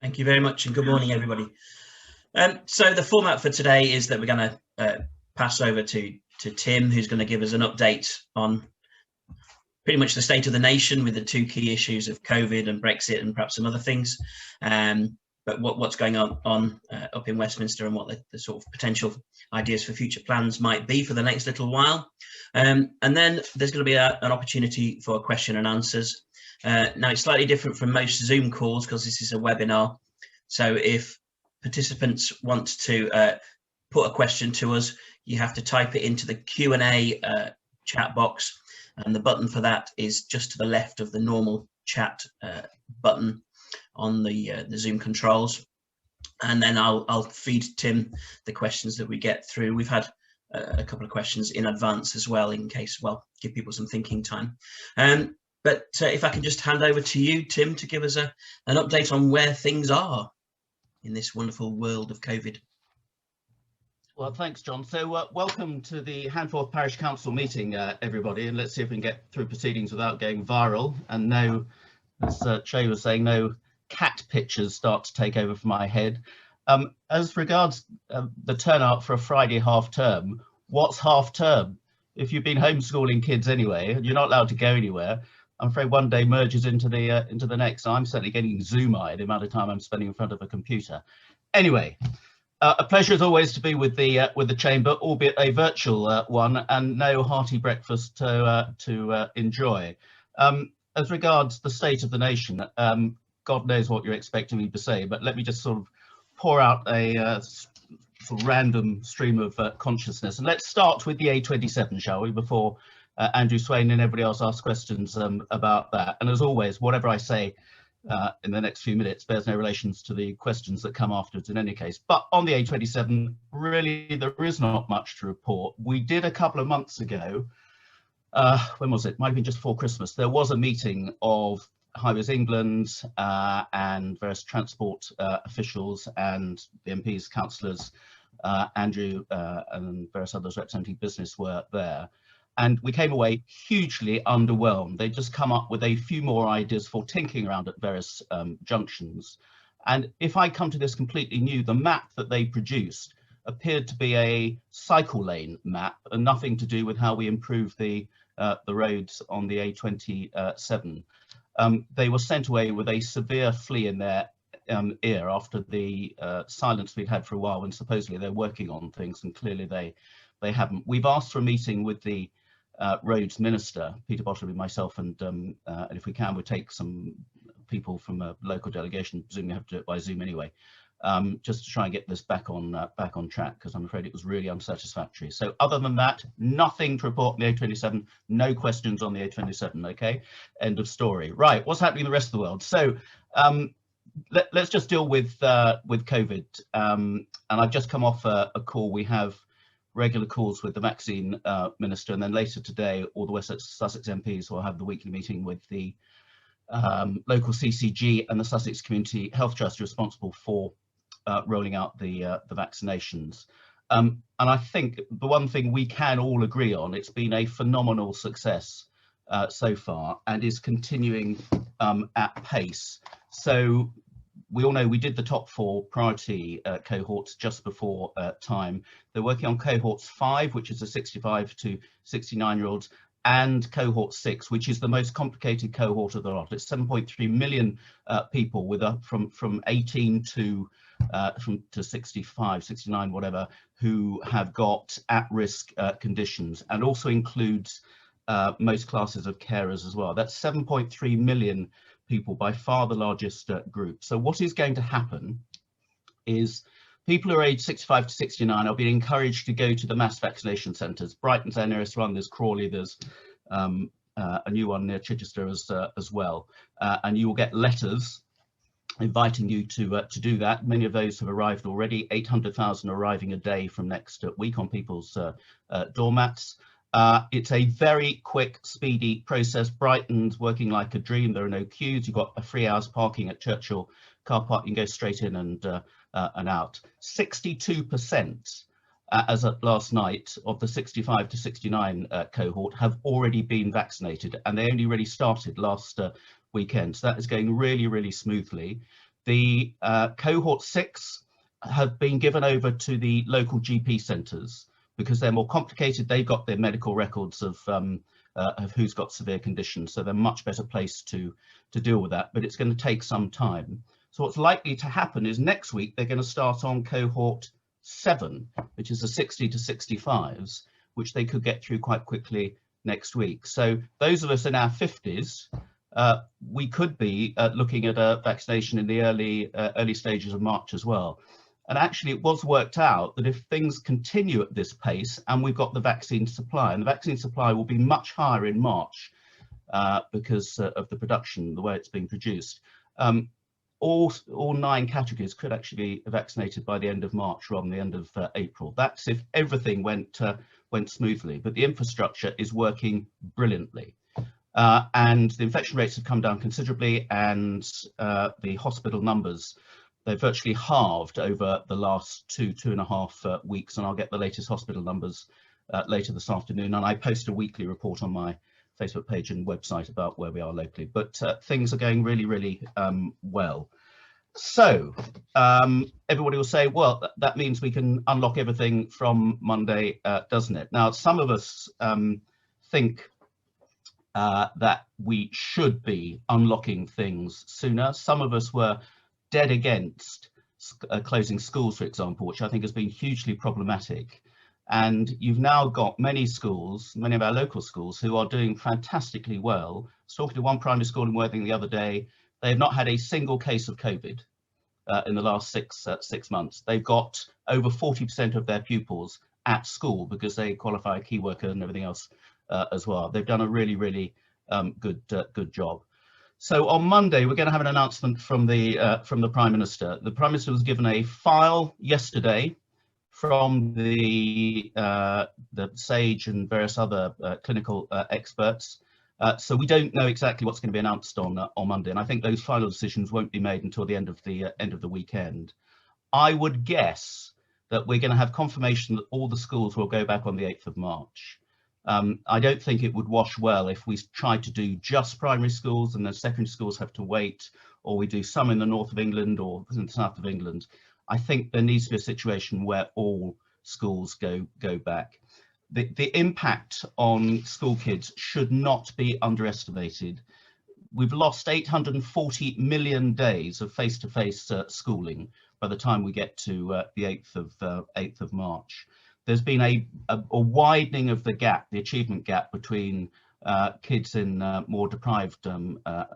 Thank you very much, and good morning, everybody. So the format for today is that we're going to pass over to Tim, who's going to give us an update on pretty much the state of the nation with the two key issues of COVID and Brexit and perhaps some other things. But what's going on up in Westminster and what the sort of potential ideas for future plans might be for the next little while. And then there's going to be an opportunity for question and answers. Now, it's slightly different from most Zoom calls because this is a webinar. So if participants want to put a question to us, you have to type it into the Q&A chat box, and the button for that is just to the left of the normal chat button on the Zoom controls. And then I'll feed Tim the questions that we get through. We've had a couple of questions in advance as well, in case, well, give people some thinking time. But if I can just hand over to you, Tim, to give us an update on where things are in this wonderful world of COVID. Well, thanks, John. So welcome to the Handforth Parish Council meeting, everybody, and let's see if we can get through proceedings without going viral. And no, as Che was saying, no cat pictures start to take over from my head. As regards the turnout for a Friday half term, what's half term? If you've been homeschooling kids anyway, and you're not allowed to go anywhere, I'm afraid one day merges into the next. I'm certainly getting Zoom-eyed the amount of time I'm spending in front of a computer. Anyway, a pleasure as always to be with the chamber, albeit a virtual one, and no hearty breakfast to enjoy. As regards the state of the nation, God knows what you're expecting me to say, but let me just sort of pour out a sort of random stream of consciousness, and let's start with the A27, shall we, before Andrew Swain and everybody else asks questions about that. And as always, whatever I say in the next few minutes bears no relations to the questions that come afterwards in any case. But on the A27, really, there is not much to report. We did a couple of months ago, when was it? Might have been just before Christmas. There was a meeting of Highways England and various transport officials and the MPs, councillors, Andrew and various others representing business were there. And we came away hugely underwhelmed. They just come up with a few more ideas for tinkering around at various junctions. And if I come to this completely new, the map that they produced appeared to be a cycle lane map and nothing to do with how we improve the roads on the A27. They were sent away with a severe flea in their ear after the silence we'd had for a while when supposedly they're working on things, and clearly they haven't. We've asked for a meeting with the Roads Minister, Peter Bottomley, myself, and if we can, we'll take some people from a local delegation. Presumably, we have to do it by Zoom anyway, just to try and get this back on track, because I'm afraid it was really unsatisfactory. So other than that, nothing to report on the A27. No questions on the A27. Okay, end of story. Right, what's happening in the rest of the world? So let's just deal with COVID. And I've just come off a call. We have regular calls with the vaccine minister, and then later today all the West Sussex MPs will have the weekly meeting with the local CCG and the Sussex Community Health Trust responsible for rolling out the vaccinations. And I think the one thing we can all agree on, it's been a phenomenal success so far and is continuing at pace. So we all know we did the top 4 priority cohorts just before time. They're working on cohorts 5, which is the 65 to 69-year-olds, and cohort 6, which is the most complicated cohort of the lot. It's 7.3 million people with from 18 to 65, 69, whatever, who have got at-risk conditions, and also includes most classes of carers as well. That's 7.3 million people, by far the largest group. So what is going to happen is people who are aged 65 to 69 are being encouraged to go to the mass vaccination centres. Brighton's our nearest one, there's Crawley, there's a new one near Chichester as well. And you will get letters inviting you to do that. Many of those have arrived already. 800,000 arriving a day from next week on people's doormats. It's a very quick, speedy process. Brighton's working like a dream. There are no queues. You've got a 3 hours parking at Churchill car park. You can go straight in and out. 62% as of last night of the 65 to 69 cohort have already been vaccinated, and they only really started last weekend. So that is going really, really smoothly. The cohort 6 have been given over to the local GP centres because they're more complicated. They've got their medical records of who's got severe conditions, so they're much better placed to deal with that, but it's going to take some time. So what's likely to happen is next week they're going to start on cohort 7, which is the 60 to 65s, which they could get through quite quickly next week. So those of us in our 50s, we could be looking at a vaccination in the early stages of March as well. And actually it was worked out that if things continue at this pace and we've got the vaccine supply, and the vaccine supply will be much higher in March because of the production, the way it's being produced, all 9 categories could actually be vaccinated by the end of March rather than the end of April. That's if everything went smoothly, but the infrastructure is working brilliantly. And the infection rates have come down considerably, and the hospital numbers, they've virtually halved over the last 2.5 weeks, and I'll get the latest hospital numbers later this afternoon, and I post a weekly report on my Facebook page and website about where we are locally, but things are going really well. So everybody will say, well, that means we can unlock everything from Monday, doesn't it? Now, some of us think that we should be unlocking things sooner. Some of us were dead against closing schools, for example, which I think has been hugely problematic. And you've now got many schools, many of our local schools, who are doing fantastically well. I was talking to one primary school in Worthing the other day. They have not had a single case of COVID in the last six months. They've got over 40% of their pupils at school because they qualify a key worker and everything else as well. They've done a really good job. So on Monday, we're going to have an announcement from the Prime Minister. The Prime Minister was given a file yesterday from the SAGE and various other clinical experts. So we don't know exactly what's going to be announced on Monday, and I think those final decisions won't be made until the end of the weekend. I would guess that we're going to have confirmation that all the schools will go back on the 8th of March. I don't think it would wash well if we try to do just primary schools and then secondary schools have to wait, or we do some in the north of England or in the south of England. I think there needs to be a situation where all schools go back. The impact on school kids should not be underestimated. We've lost 840 million days of face-to-face schooling by the time we get to the 8th of March. There's been a widening of the gap, the achievement gap between kids in more deprived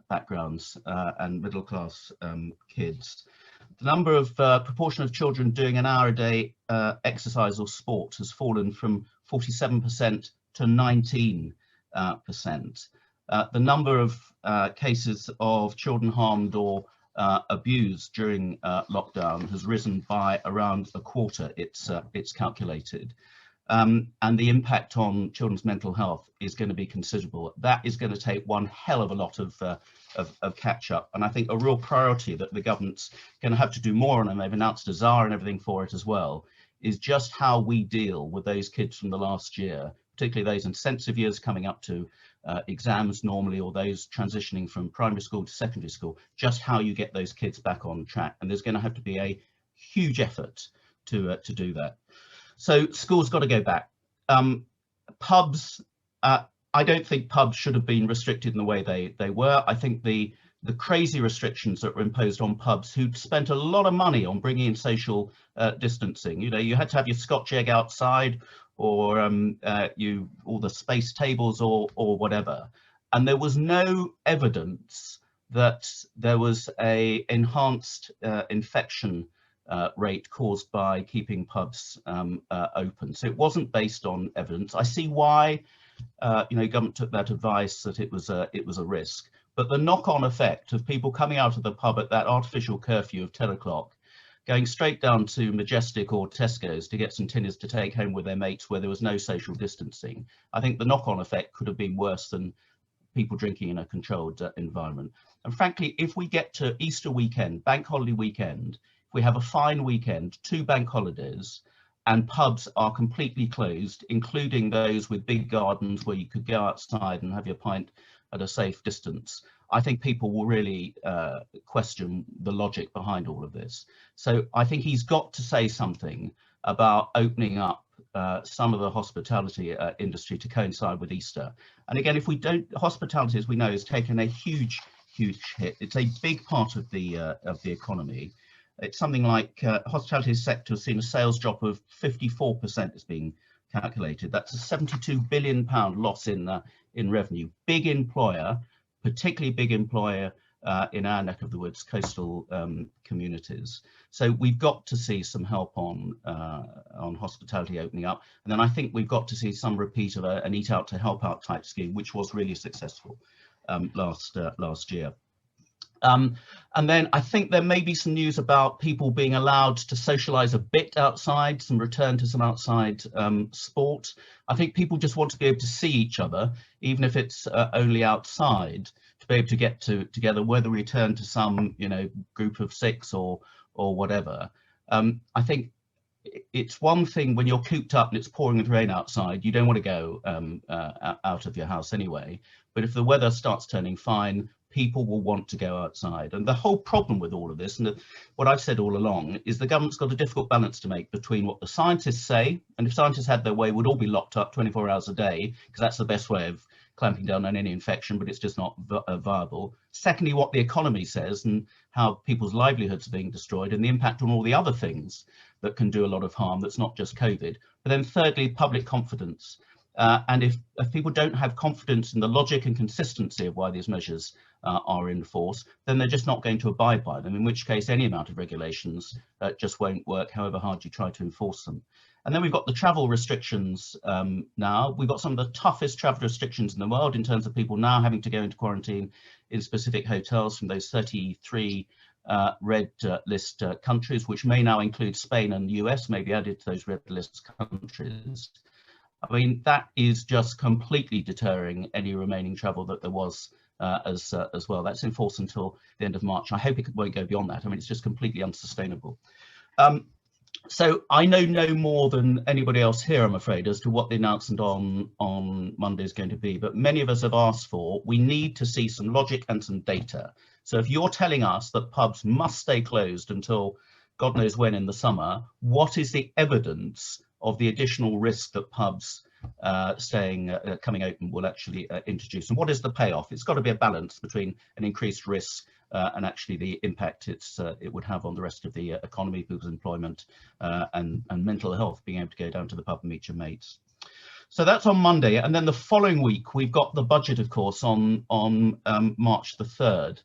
backgrounds and middle class kids. The number of proportion of children doing an hour a day exercise or sport has fallen from 47% to 19%. The number of cases of children harmed or abused during lockdown has risen by around a quarter, it's calculated. And the impact on children's mental health is going to be considerable. That is going to take one hell of a lot of catch up, and I think a real priority that the government's going to have to do more on, and they've announced a ZAR and everything for it as well, is just how we deal with those kids from the last year, particularly those intensive years coming up to exams normally, or those transitioning from primary school to secondary school, just how you get those kids back on track. And there's going to have to be a huge effort to do that. So schools got to go back. Pubs, I don't think pubs should have been restricted in the way they were. I think the crazy restrictions that were imposed on pubs, who'd spent a lot of money on bringing in social distancing. You know, you had to have your Scotch egg outside, or all the space tables or whatever, and there was no evidence that there was a enhanced infection rate caused by keeping pubs open. So it wasn't based on evidence. I see why government took that advice, that it was a risk, but the knock-on effect of people coming out of the pub at that artificial curfew of 10 o'clock, going straight down to Majestic or Tesco's to get some tinners to take home with their mates where there was no social distancing, I think the knock-on effect could have been worse than people drinking in a controlled environment. And frankly, if we get to Easter weekend, bank holiday weekend, if we have a fine weekend, 2 bank holidays, and pubs are completely closed, including those with big gardens where you could go outside and have your pint at a safe distance, I think people will really question the logic behind all of this. So I think he's got to say something about opening up some of the hospitality industry to coincide with Easter. And again, if we don't, hospitality, as we know, has taken a huge hit. It's a big part of the economy. It's something like hospitality sector has seen a sales drop of 54%. Is being calculated. That's a £72 billion loss in revenue. Big employer, particularly big employer in our neck of the woods, coastal communities. So we've got to see some help on hospitality opening up, and then I think we've got to see some repeat of an Eat Out to Help Out type scheme, which was really successful last year. And then I think there may be some news about people being allowed to socialise a bit outside, some return to some outside sport. I think people just want to be able to see each other, even if it's only outside, to be able to get together, whether we return to some, you know, group of 6 or whatever. I think it's one thing when you're cooped up and it's pouring with rain outside, you don't want to go out of your house anyway. But if the weather starts turning fine, people will want to go outside. And the whole problem with all of this, and what I've said all along, is the government's got a difficult balance to make between what the scientists say, and if scientists had their way, we'd all be locked up 24 hours a day, because that's the best way of clamping down on any infection, but it's just not viable. Secondly, what the economy says and how people's livelihoods are being destroyed, and the impact on all the other things that can do a lot of harm that's not just COVID. But then thirdly, public confidence. And if people don't have confidence in the logic and consistency of why these measures are in force, then they're just not going to abide by them, in which case any amount of regulations just won't work, however hard you try to enforce them. And then we've got the travel restrictions now. We've got some of the toughest travel restrictions in the world in terms of people now having to go into quarantine in specific hotels from those 33 red list countries, which may now include Spain and the US, may be added to those red list countries. I mean, that is just completely deterring any remaining travel that there was as well. That's in force until the end of March. I hope it won't go beyond that. I mean, it's just completely unsustainable. So I know no more than anybody else here, I'm afraid, as to what the announcement on Monday is going to be. But many of us have asked for, we need to see some logic and some data. So if you're telling us that pubs must stay closed until God knows when in the summer, what is the evidence of the additional risk that pubs coming open will actually introduce, and what is the payoff? It's got to be a balance between an increased risk and actually the impact it would have on the rest of the economy, people's employment, and mental health, being able to go down to the pub and meet your mates. So that's on Monday, and then the following week we've got the budget, of course, on March the 3rd.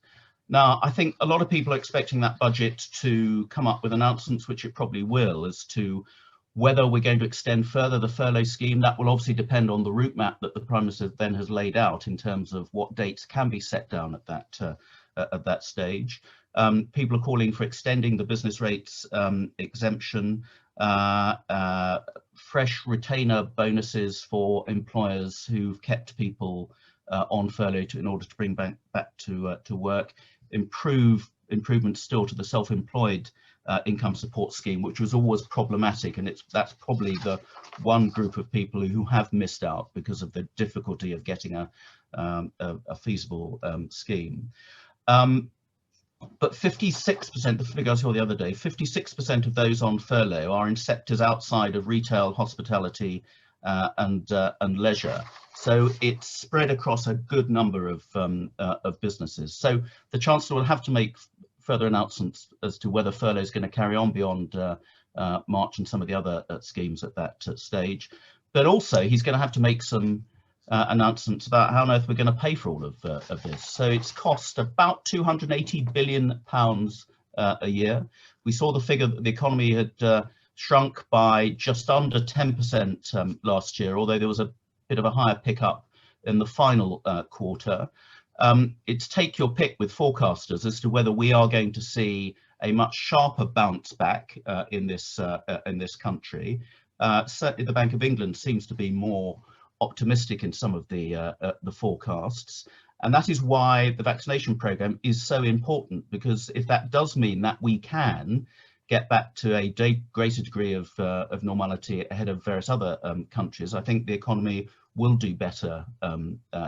Now, I think a lot of people are expecting that budget to come up with announcements, which it probably will, as to whether we're going to extend further the furlough scheme. That will obviously depend on the route map that the Prime Minister then has laid out in terms of what dates can be set down at that stage. People are calling for extending the business rates exemption, fresh retainer bonuses for employers who've kept people on furlough in order to bring back to work, improvements still to the self-employed income support scheme, which was always problematic, and that's probably the one group of people who have missed out because of the difficulty of getting a feasible scheme. But 56%, the figure I saw the other day, 56% of those on furlough are in sectors outside of retail, hospitality, and leisure. So it's spread across a good number of businesses. So the Chancellor will have to make further announcements as to whether furlough is going to carry on beyond March and some of the other schemes at that stage. But also he's going to have to make some announcements about how on earth we're going to pay for all of this. So it's cost about £280 billion a year. We saw the figure that the economy had shrunk by just under 10% last year, although there was a bit of a higher pickup in the final quarter. It's take your pick with forecasters as to whether we are going to see a much sharper bounce back in this country. Certainly the Bank of England seems to be more optimistic in some of the forecasts, and that is why the vaccination programme is so important, because if that does mean that we can get back to a greater degree of normality ahead of various other countries, I think the economy will do better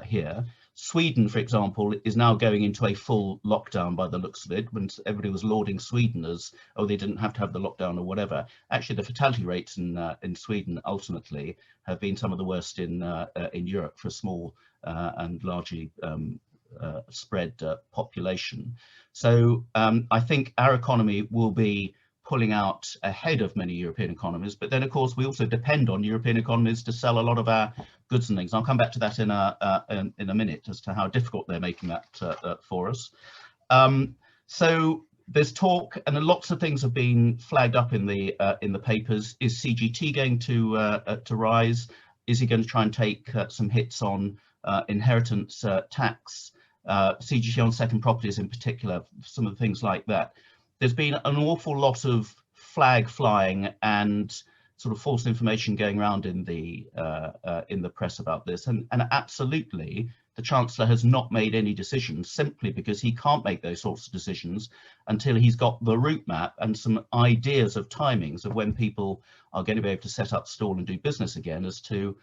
here. Sweden, for example, is now going into a full lockdown by the looks of it, when everybody was lauding Sweden as, oh, they didn't have to have the lockdown or whatever. Actually, the fatality rates in Sweden ultimately have been some of the worst in Europe for a small and largely spread population. So I think our economy will be pulling out ahead of many European economies, but then of course we also depend on European economies to sell a lot of our goods and things. I'll come back to that in a minute as to how difficult they're making that for us. So there's talk, and lots of things have been flagged up in the papers. Is CGT going to rise? Is he going to try and take some hits on inheritance tax, CGT on second properties in particular, some of the things like that? There's been an awful lot of flag flying and sort of false information going around in the press about this, and absolutely the Chancellor has not made any decisions, simply because he can't make those sorts of decisions until he's got the route map and some ideas of timings of when people are going to be able to set up stall and do business again, as to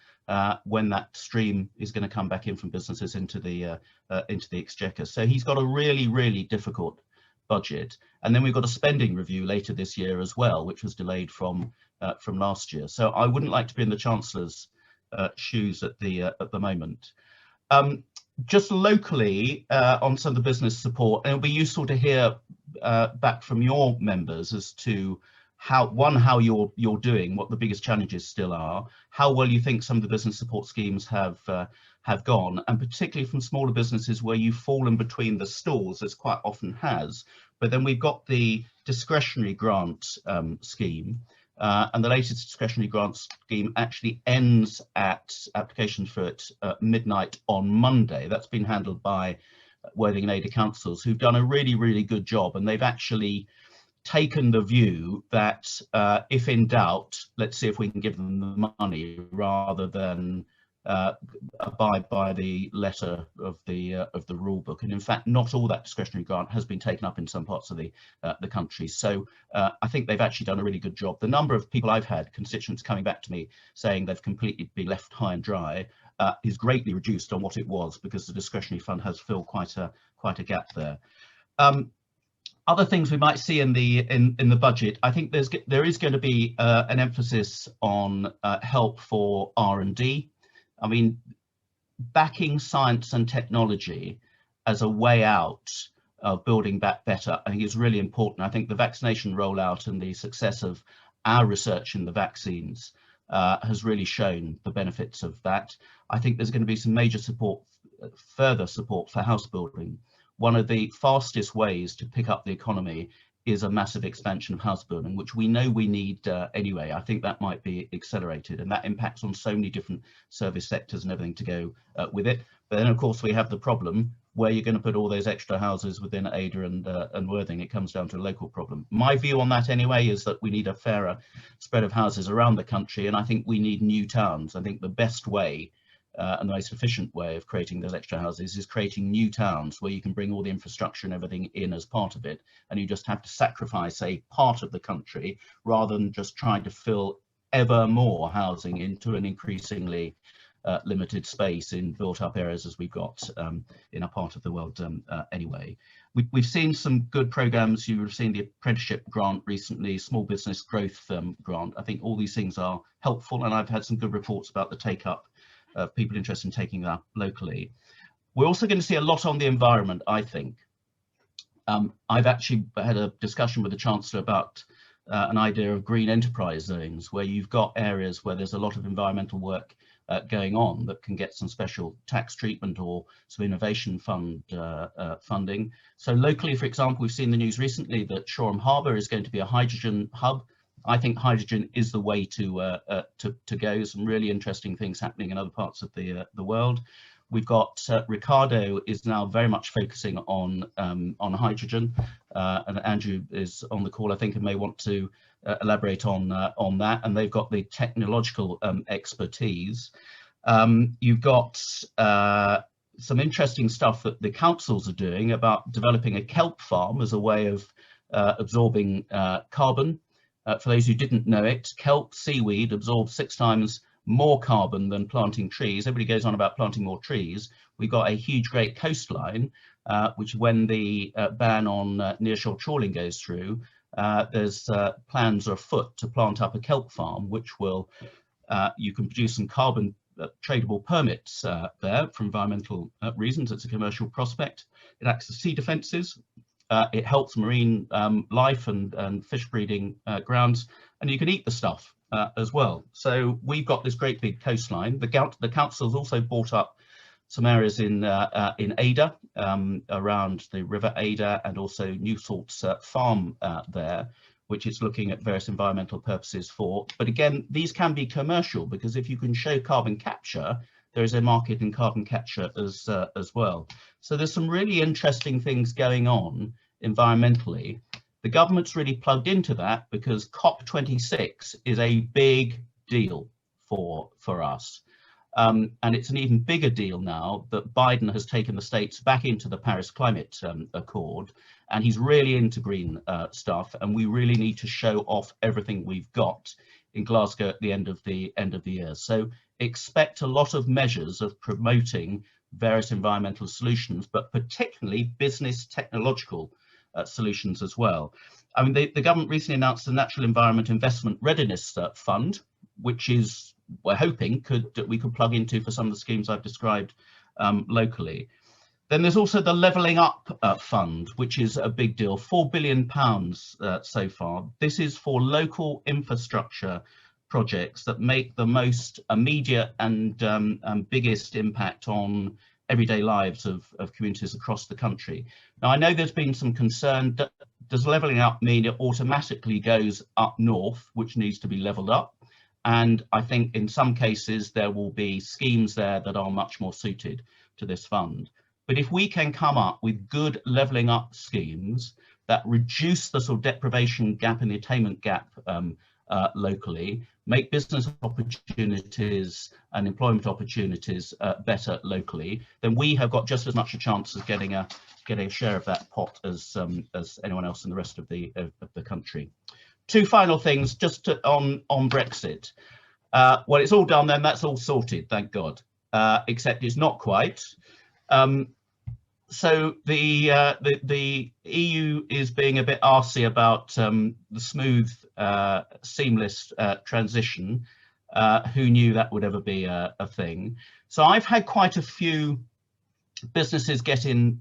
when that stream is going to come back in from businesses into the exchequer. So he's got a really, really difficult budget, and then we've got a spending review later this year as well, which was delayed from last year. So I wouldn't like to be in the Chancellor's shoes at the moment. Just locally on some of the business support, and it'll be useful to hear back from your members as to how you're doing, what the biggest challenges still are, how well you think some of the business support schemes have gone, and particularly from smaller businesses where you've fallen between the stalls, as quite often has. But then we've got the discretionary grant scheme, and the latest discretionary grant scheme actually ends at applications for it midnight on Monday. That's been handled by Worthing and Ada councils, who've done a really, really good job, and they've actually taken the view that if in doubt, let's see if we can give them the money, rather than abide by the letter of the rule book. And in fact, not all that discretionary grant has been taken up in some parts of the country. So I think they've actually done a really good job. The number of people I've had, constituents coming back to me saying they've completely been left high and dry, is greatly reduced on what it was, because the discretionary fund has filled quite a gap there. Other things we might see in the budget, I think there is going to be an emphasis on help for R&D. I mean, backing science and technology as a way out of building back better, I think is really important. I think the vaccination rollout and the success of our research in the vaccines has really shown the benefits of that. I think there's going to be some major support, further support for house building. One of the fastest ways to pick up the economy is a massive expansion of house building, which we know we need anyway. I think that might be accelerated, and that impacts on so many different service sectors and everything to go with it. But then of course we have the problem where you're going to put all those extra houses within Ada and Worthing. It comes down to a local problem. My view on that anyway is that we need a fairer spread of houses around the country, and I think we need new towns. I think the best way and the most efficient way of creating those extra houses is creating new towns where you can bring all the infrastructure and everything in as part of it, and you just have to sacrifice a part of the country rather than just trying to fill ever more housing into an increasingly limited space in built up areas as we've got in a part of the world anyway. We've seen some good programs. You've seen the apprenticeship grant recently, small business growth grant. I think all these things are helpful, and I've had some good reports about the take up of people interested in taking that locally. We're also going to see a lot on the environment, I think. I've actually had a discussion with the Chancellor about an idea of green enterprise zones, where you've got areas where there's a lot of environmental work going on that can get some special tax treatment or some innovation fund funding. So locally, for example, we've seen the news recently that Shoreham Harbour is going to be a hydrogen hub. I think hydrogen is the way to go. Some really interesting things happening in other parts of the world. We've got Ricardo is now very much focusing on hydrogen, and Andrew is on the call, I think, and may want to elaborate on that. And they've got the technological expertise. You've got some interesting stuff that the councils are doing about developing a kelp farm as a way of absorbing carbon. For those who didn't know it, kelp seaweed absorbs 6 times more carbon than planting trees. Everybody goes on about planting more trees. We've got a huge, great coastline, which when the ban on nearshore trawling goes through, there's plans afoot to plant up a kelp farm, which will, you can produce some carbon tradable permits there for environmental reasons. It's a commercial prospect. It acts as sea defences. It helps marine life and fish breeding grounds, and you can eat the stuff as well. So we've got this great big coastline. The council's also bought up some areas in Ada, around the River Ada, and also New Salt's farm there, which it's looking at various environmental purposes for. But again, these can be commercial, because if you can show carbon capture, there is a market in carbon capture as well. So there's some really interesting things going on environmentally. The government's really plugged into that, because COP26 is a big deal for us. And it's an even bigger deal now that Biden has taken the states back into the Paris Climate Accord, and he's really into green stuff, and we really need to show off everything we've got in Glasgow at the end of the year. So expect a lot of measures of promoting various environmental solutions, but particularly business technological solutions as well. I mean, the government recently announced the Natural Environment Investment Readiness Fund, which is, we're hoping, we could plug into for some of the schemes I've described locally. Then there's also the Levelling Up Fund, which is a big deal, £4 billion so far. This is for local infrastructure projects that make the most immediate and biggest impact on everyday lives of communities across the country. Now, I know there's been some concern. Does levelling up mean it automatically goes up north, which needs to be levelled up? And I think in some cases there will be schemes there that are much more suited to this fund. But if we can come up with good levelling up schemes that reduce the sort of deprivation gap and the attainment gap locally, make business opportunities and employment opportunities better locally, then we have got just as much a chance of getting a share of that pot as anyone else in the rest of the country. Two final things just on Brexit. Well, it's all done then, that's all sorted, thank God, except it's not quite. So the EU is being a bit arsy about the smooth, seamless transition. Who knew that would ever be a thing? So I've had quite a few businesses get in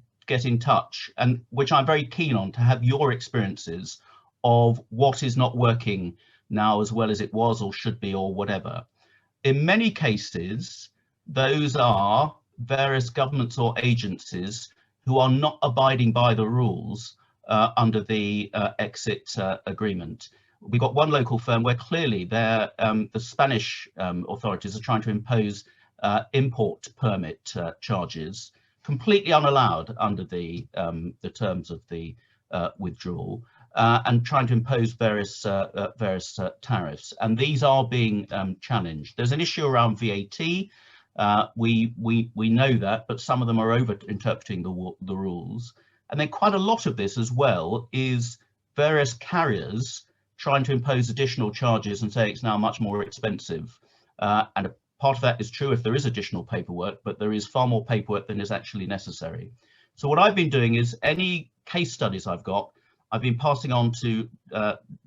touch, and which I'm very keen on to have your experiences of what is not working now as well as it was or should be or whatever. In many cases, those are various governments or agencies who are not abiding by the rules under the exit agreement. We've got one local firm where clearly the Spanish authorities are trying to impose import permit charges, completely unallowed under the terms of the withdrawal, and trying to impose various tariffs. And these are being challenged. There's an issue around VAT. We know that, but some of them are over interpreting the rules. And then quite a lot of this as well is various carriers trying to impose additional charges and say it's now much more expensive. And a part of that is true if there is additional paperwork, but there is far more paperwork than is actually necessary. So what I've been doing is any case studies I've got, I've been passing on to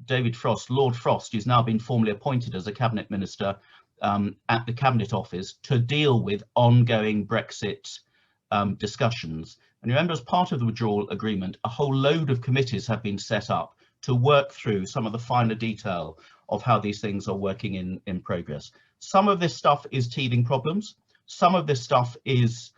David Frost. Lord Frost, who's now been formally appointed as a cabinet minister at the Cabinet Office to deal with ongoing Brexit discussions. And remember, as part of the withdrawal agreement, a whole load of committees have been set up to work through some of the finer detail of how these things are working in progress. Some of this stuff is teething problems. Some of this stuff is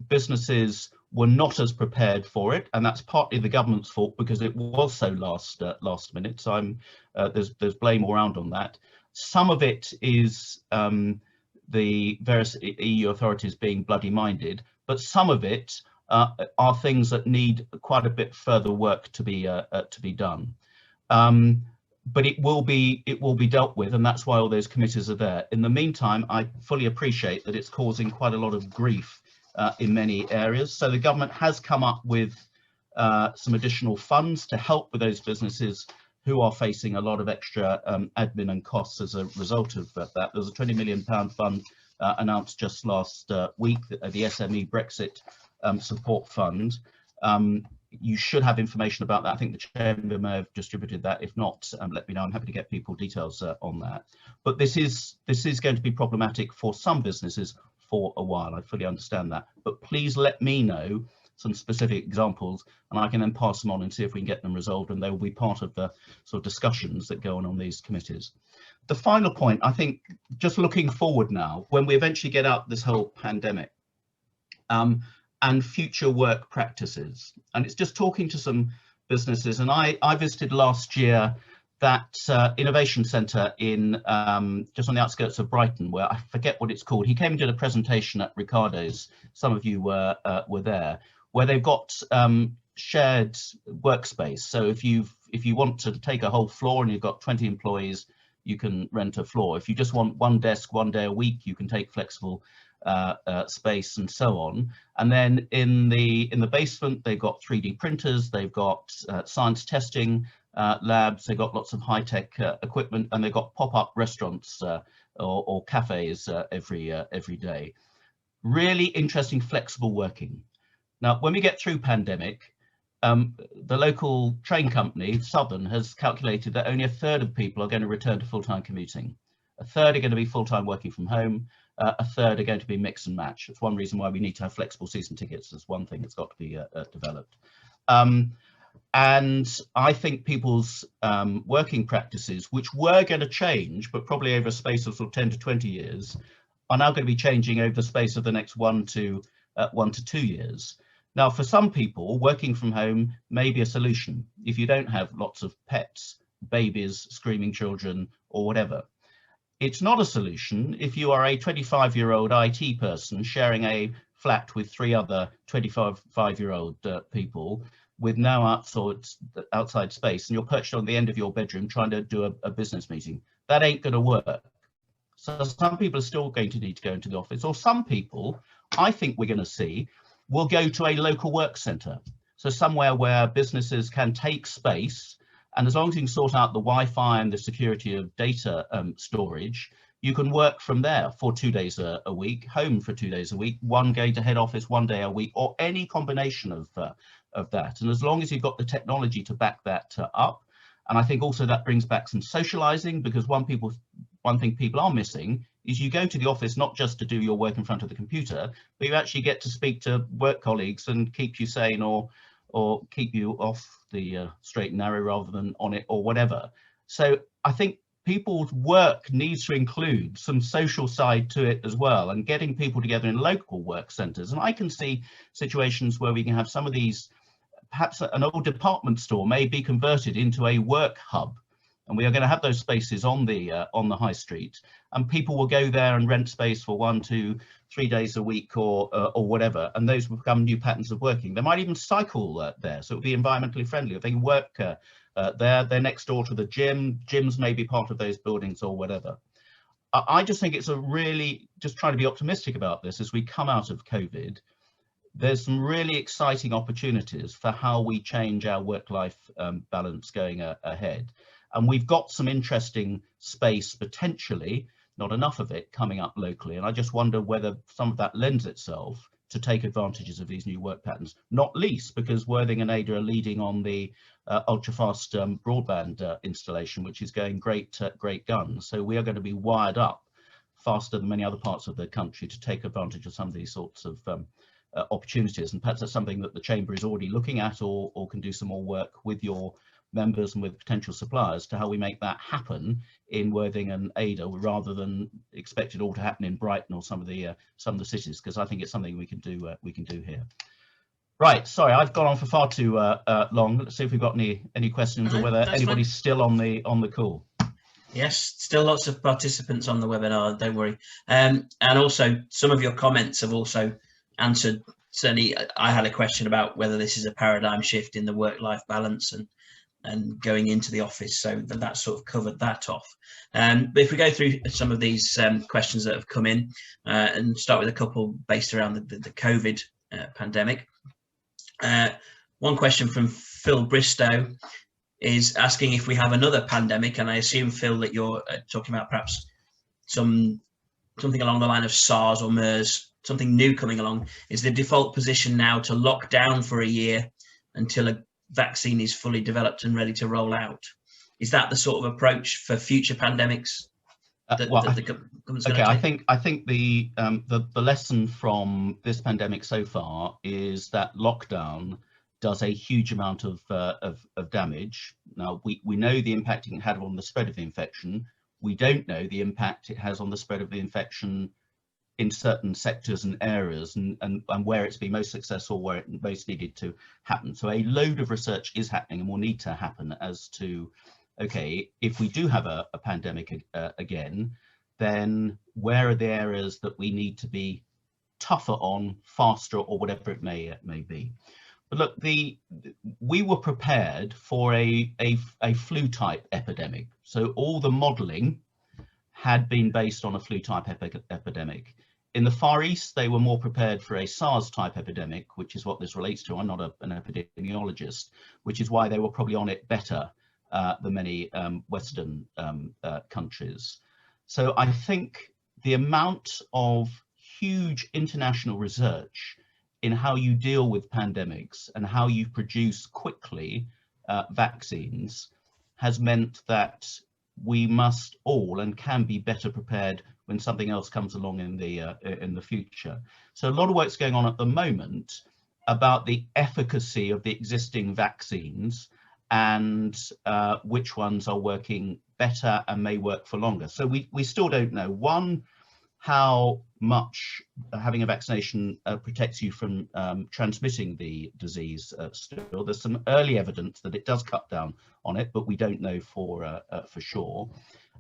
businesses were not as prepared for it, and that's partly the government's fault because it was so last minute. So there's blame all around on that. Some of it is the various EU authorities being bloody minded, but some of it are things that need quite a bit further work to be done. But it will be dealt with, and that's why all those committees are there. In the meantime, I fully appreciate that it's causing quite a lot of grief in many areas. So the government has come up with some additional funds to help with those businesses who are facing a lot of extra admin and costs as a result of that. There was a £20 million fund announced just last week, the SME Brexit support fund. You should have information about that. I think the Chamber may have distributed that. If not, let me know. I'm happy to get people details on that. But this is going to be problematic for some businesses for a while. I fully understand that. But please let me know some specific examples, and I can then pass them on and see if we can get them resolved, and they will be part of the sort of discussions that go on these committees. The final point, I think, just looking forward now, when we eventually get out this whole pandemic, and future work practices. And it's just talking to some businesses. And I visited last year that innovation centre in just on the outskirts of Brighton, where I forget what it's called. He came and did a presentation at Ricardo's. Some of you were there, where they've got shared workspace. So if you want to take a whole floor and you've got 20 employees, you can rent a floor. If you just want one desk, 1 day a week, you can take flexible space and so on. And then in the basement, they've got 3D printers, they've got science testing labs, they've got lots of high-tech equipment, and they've got pop-up restaurants or cafes every day. Really interesting, flexible working. Now, when we get through pandemic, the local train company, Southern, has calculated that only a third of people are going to return to full-time commuting. A third are going to be full-time working from home. A third are going to be mix and match. That's one reason why we need to have flexible season tickets. That's one thing that's got to be developed. And I think people's working practices, which were going to change, but probably over a space of sort of 10 to 20 years, are now going to be changing over the space of the next 1 to 2 years. Now, for some people, working from home may be a solution if you don't have lots of pets, babies, screaming children, or whatever. It's not a solution if you are a 25-year-old IT person sharing a flat with 3 other 25-year-old people with no outside space, and you're perched on the end of your bedroom trying to do a business meeting. That ain't going to work. So some people are still going to need to go into the office, or some people, I think we're going to see, will go to a local work centre. So somewhere where businesses can take space, and as long as you can sort out the Wi-Fi and the security of data storage, you can work from there for 2 days a week, home for 2 days a week, one going to head office 1 day a week, or any combination of that. And as long as you've got the technology to back that up, and I think also that brings back some socializing, because one thing people are missing is you go to the office not just to do your work in front of the computer, but you actually get to speak to work colleagues and keep you sane, or keep you off the straight and narrow rather than on it, or whatever. So I think people's work needs to include some social side to it as well, and getting people together in local work centres. And I can see situations where we can have some of these, perhaps an old department store may be converted into a work hub, and we are going to have those spaces on the high street, and people will go there and rent space for 1, 2, 3 days a week, or whatever, and those will become new patterns of working. They might even cycle there, so it'll be environmentally friendly. If they can work there, they're next door to the gym. Gyms may be part of those buildings or whatever. I just think it's a really, just trying to be optimistic about this as we come out of COVID. There's some really exciting opportunities for how we change our work-life balance going ahead. And we've got some interesting space, potentially, not enough of it, coming up locally. And I just wonder whether some of that lends itself to take advantages of these new work patterns, not least because Worthing and Ada are leading on the ultra-fast broadband installation, which is going great guns. So we are going to be wired up faster than many other parts of the country to take advantage of some of these sorts of opportunities. And perhaps that's something that the Chamber is already looking at, or can do some more work with your members and with potential suppliers to how we make that happen in Worthing and Ada, rather than expect it all to happen in Brighton or some of the cities, because I think it's something we can do here. Right, sorry, I've gone on for far too long. Let's see if we've got any questions, or whether anybody's still on the call. Yes, still lots of participants on the webinar, don't worry. And also some of your comments have also answered. Certainly I had a question about whether this is a paradigm shift in the work-life balance and going into the office, so that sort of covered that off. But if we go through some of these questions that have come in, and start with a couple based around the COVID pandemic. One question from Phil Bristow. is asking if we have another pandemic, and I assume, Phil, that you're talking about perhaps something along the line of SARS or MERS, something new coming along. Is the default position now to lock down for a year until a vaccine is fully developed and ready to roll out? Is that the sort of approach for future pandemics that the government's going to take? I think the lesson from this pandemic so far is that lockdown does a huge amount of damage. Now, we know the impact it had on the spread of the infection. We don't know the impact it has on the spread of the infection in certain sectors and areas, and where it's been most successful, where it most needed to happen. So a load of research is happening and will need to happen as to, okay, if we do have a pandemic again, then where are the areas that we need to be tougher on, faster, or whatever it may be. But look, we were prepared for a flu type epidemic. So all the modelling had been based on a flu type epidemic. In the Far East, they were more prepared for a SARS type epidemic, which is what this relates to. I'm not an epidemiologist, which is why they were probably on it better than many Western countries. So I think the amount of huge international research in how you deal with pandemics and how you produce quickly vaccines has meant that we must all and can be better prepared when something else comes along in the future. So a lot of work's going on at the moment about the efficacy of the existing vaccines and which ones are working better and may work for longer. So we still don't know, one, how much having a vaccination protects you from transmitting the disease still. There's some early evidence that it does cut down on it, but we don't know for sure.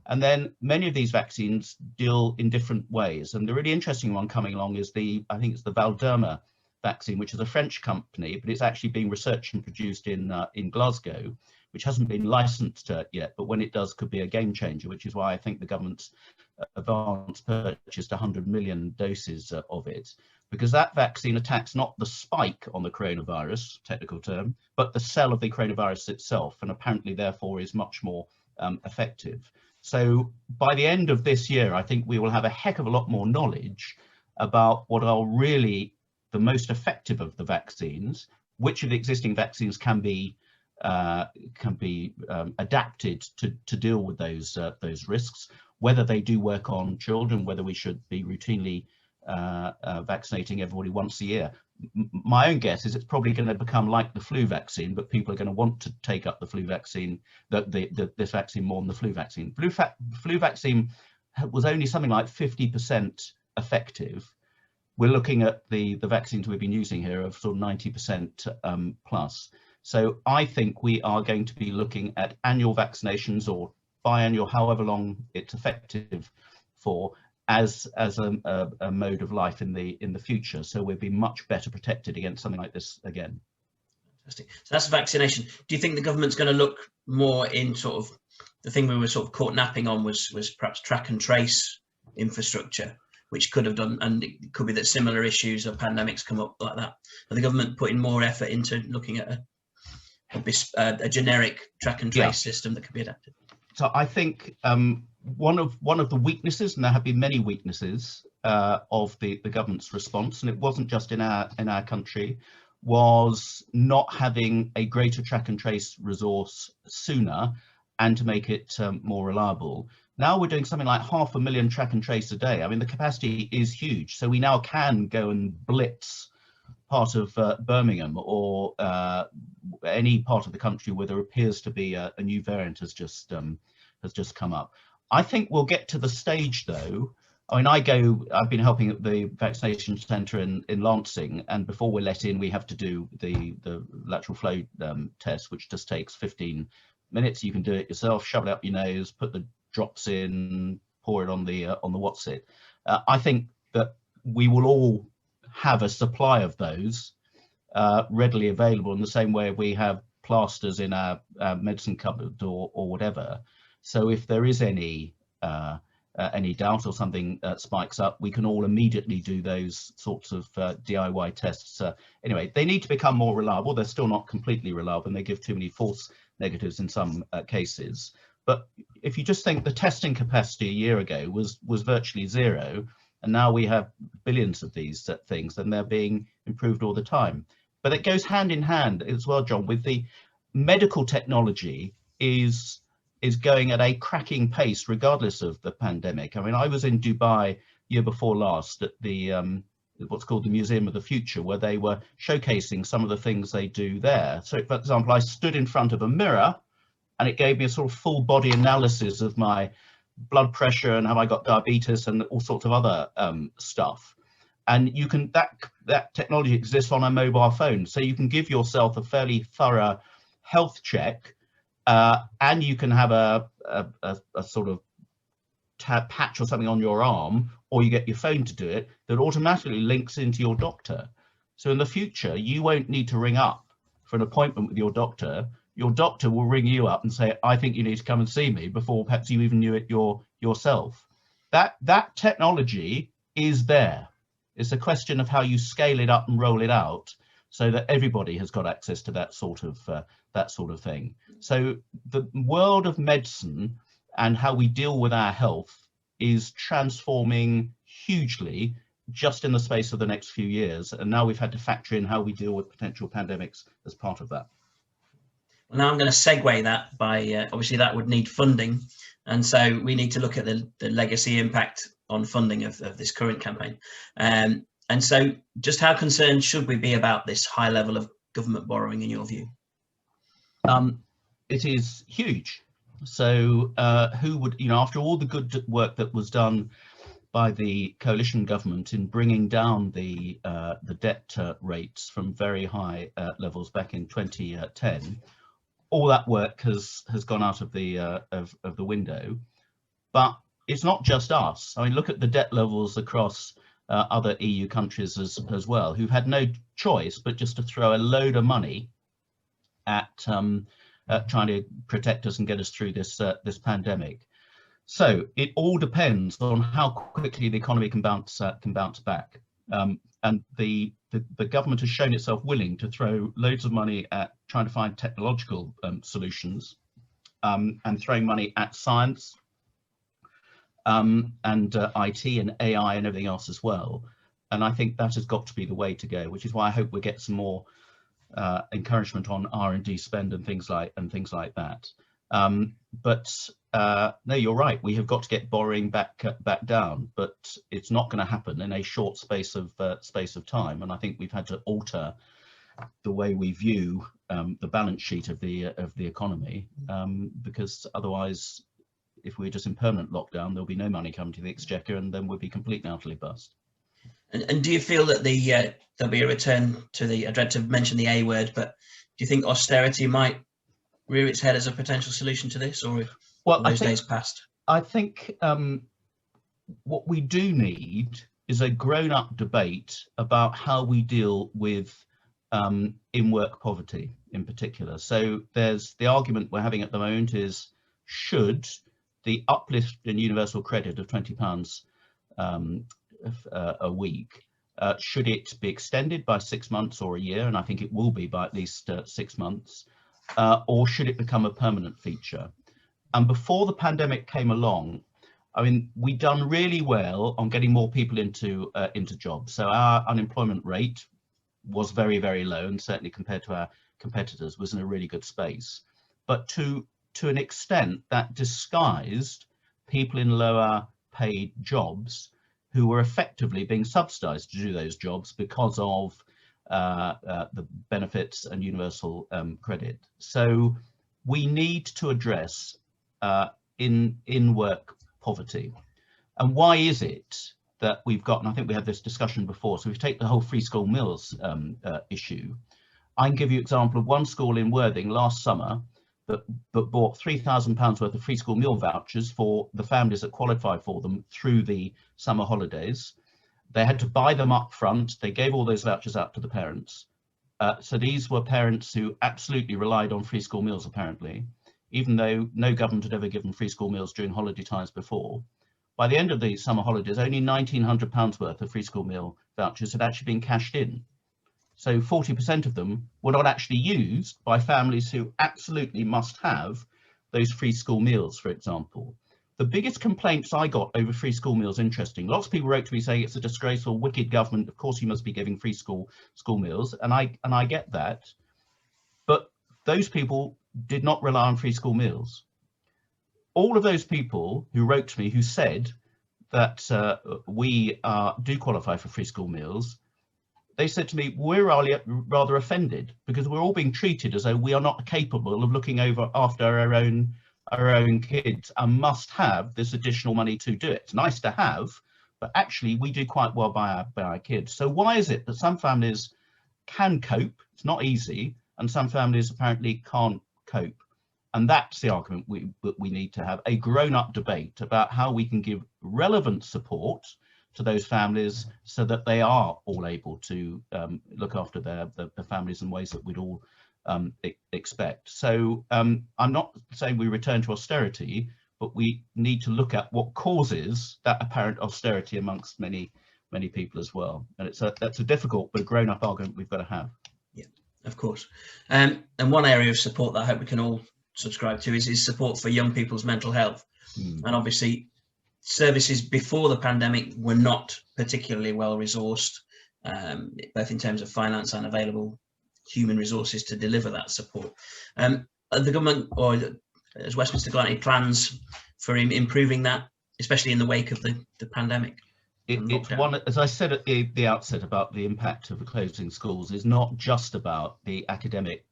And then many of these vaccines deal in different ways. And the really interesting one coming along is I think it's the Valderma vaccine, which is a French company, but it's actually being researched and produced in Glasgow, which hasn't been licensed yet, but when it does could be a game changer, which is why I think the government's advance purchased 100 million doses of it, because that vaccine attacks not the spike on the coronavirus, technical term, but the cell of the coronavirus itself, and apparently therefore is much more effective. So by the end of this year, I think we will have a heck of a lot more knowledge about what are really the most effective of the vaccines, which of the existing vaccines can be adapted to deal with those risks, whether they do work on children, whether we should be routinely vaccinating everybody once a year. My own guess is it's probably going to become like the flu vaccine, but people are going to want to take up the flu vaccine, this vaccine more than the flu vaccine. Flu vaccine was only something like 50% effective. We're looking at the vaccines we've been using here of sort of 90% plus. So I think we are going to be looking at annual vaccinations or biannual, however long it's effective for, as a mode of life in the future. So we'll be much better protected against something like this again. Fantastic. So that's vaccination. Do you think the government's going to look more in sort of the thing we were sort of caught napping on was perhaps track and trace infrastructure, which could have done, and it could be that similar issues or pandemics come up like that? Are the government putting more effort into looking at a generic track and trace system that could be adapted? So I think one of the weaknesses, and there have been many weaknesses of the government's response, and it wasn't just in our country, was not having a greater track and trace resource sooner and to make it more reliable. Now we're doing something like 500,000 track and trace a day. I mean, the capacity is huge, so we now can go and blitz part of Birmingham or any part of the country where there appears to be a new variant has just come up. I think we'll get to the stage though. I mean, I've been helping at the vaccination centre in Lancing, and before we're let in, we have to do the lateral flow test, which just takes 15 minutes. You can do it yourself, shove it up your nose, put the drops in, pour it on the what's-it. I think that we will all have a supply of those readily available in the same way we have plasters in our medicine cupboard or whatever. So if there is any doubt or something spikes up, we can all immediately do those sorts of DIY tests. Anyway, they need to become more reliable. They're still not completely reliable, and they give too many false negatives in some cases. But if you just think the testing capacity a year ago was virtually zero, and now we have billions of these things, and they're being improved all the time. But it goes hand in hand as well, John, with the medical technology is going at a cracking pace regardless of the pandemic. I mean, I was in Dubai year before last at the what's called the Museum of the Future, where they were showcasing some of the things they do there. So, for example, I stood in front of a mirror, and it gave me a sort of full body analysis of my blood pressure and have I got diabetes and all sorts of other stuff. And you can that technology exists on a mobile phone, so you can give yourself a fairly thorough health check, and you can have a sort of patch or something on your arm, or you get your phone to do it, that automatically links into your doctor. So in the future, you won't need to ring up for an appointment with your doctor. Your doctor will ring you up and say, I think you need to come and see me, before perhaps you even knew it yourself. That technology is there. It's a question of how you scale it up and roll it out so that everybody has got access to that sort of thing. So the world of medicine and how we deal with our health is transforming hugely just in the space of the next few years. And now we've had to factor in how we deal with potential pandemics as part of that. Well, now I'm going to segue that by, obviously that would need funding. And so we need to look at the legacy impact on funding of this current campaign. And so just how concerned should we be about this high level of government borrowing in your view? It is huge. So who would, after all the good work that was done by the coalition government in bringing down the debt rates from very high levels back in 2010, all that work has gone out of the window. But it's not just us. I mean, look at the debt levels across other EU countries as well, who've had no choice but just to throw a load of money at trying to protect us and get us through this pandemic. So it all depends on how quickly the economy can bounce back. And the government has shown itself willing to throw loads of money at trying to find technological solutions, and throwing money at science, and IT and AI and everything else as well. And I think that has got to be the way to go, which is why I hope we get some more encouragement on R&D spend and things like that. But no, you're right. We have got to get borrowing back down, but it's not going to happen in a short space of time. And I think we've had to alter the way we view the balance sheet of the economy, because otherwise, if we're just in permanent lockdown, there'll be no money coming to the exchequer, and then we'll be completely and utterly bust. And do you feel that there'll be a return to I dread to mention the A word, but do you think austerity might rear its head as a potential solution to this, or those days past? I think what we do need is a grown-up debate about how we deal with in-work poverty in particular. So there's the argument we're having at the moment is, should the uplift in universal credit of £20 a week, should it be extended by 6 months or a year? And I think it will be by at least 6 months. Or should it become a permanent feature? And before the pandemic came along, I mean, we'd done really well on getting more people into jobs. So our unemployment rate was very, very low, and certainly compared to our competitors was in a really good space. But to an extent, that disguised people in lower paid jobs who were effectively being subsidized to do those jobs because of the benefits and universal credit. So we need to address in-work poverty. And why is it that we've got, and I think we had this discussion before, so if you take the whole free school meals issue, I can give you an example of one school in Worthing last summer that bought £3,000 worth of free school meal vouchers for the families that qualified for them through the summer holidays. They had to buy them up front. They gave all those vouchers out to the parents. So these were parents who absolutely relied on free school meals, apparently, even though no government had ever given free school meals during holiday times before. By the end of the summer holidays, only £1,900 worth of free school meal vouchers had actually been cashed in. So 40% of them were not actually used by families who absolutely must have those free school meals, for example. The biggest complaints I got over free school meals, interesting, lots of people wrote to me saying it's a disgraceful, wicked government, of course you must be giving free school meals, and I get that, but those people did not rely on free school meals. All of those people who wrote to me who said that we do qualify for free school meals, they said to me, we're rather offended because we're all being treated as though we are not capable of looking after our own kids and must have this additional money to do it. It's nice to have, but actually we do quite well by our kids. So why is it that some families can cope? It's not easy, and some families apparently can't cope. And that's the argument we need to have a grown-up debate about how we can give relevant support to those families so that they are all able to look after their families in ways that we'd all expect. So I'm not saying we return to austerity, but we need to look at what causes that apparent austerity amongst many people as well. And that's a difficult but grown-up argument we've got to have. Yeah, of course. And one area of support that I hope we can all subscribe to is support for young people's mental health. And obviously services before the pandemic were not particularly well resourced, both in terms of finance and available human resources to deliver that support. The government, or has Westminster got any plans for improving that, especially in the wake of the pandemic? It's one, as I said at the outset about the impact of the closing schools, is not just about the academic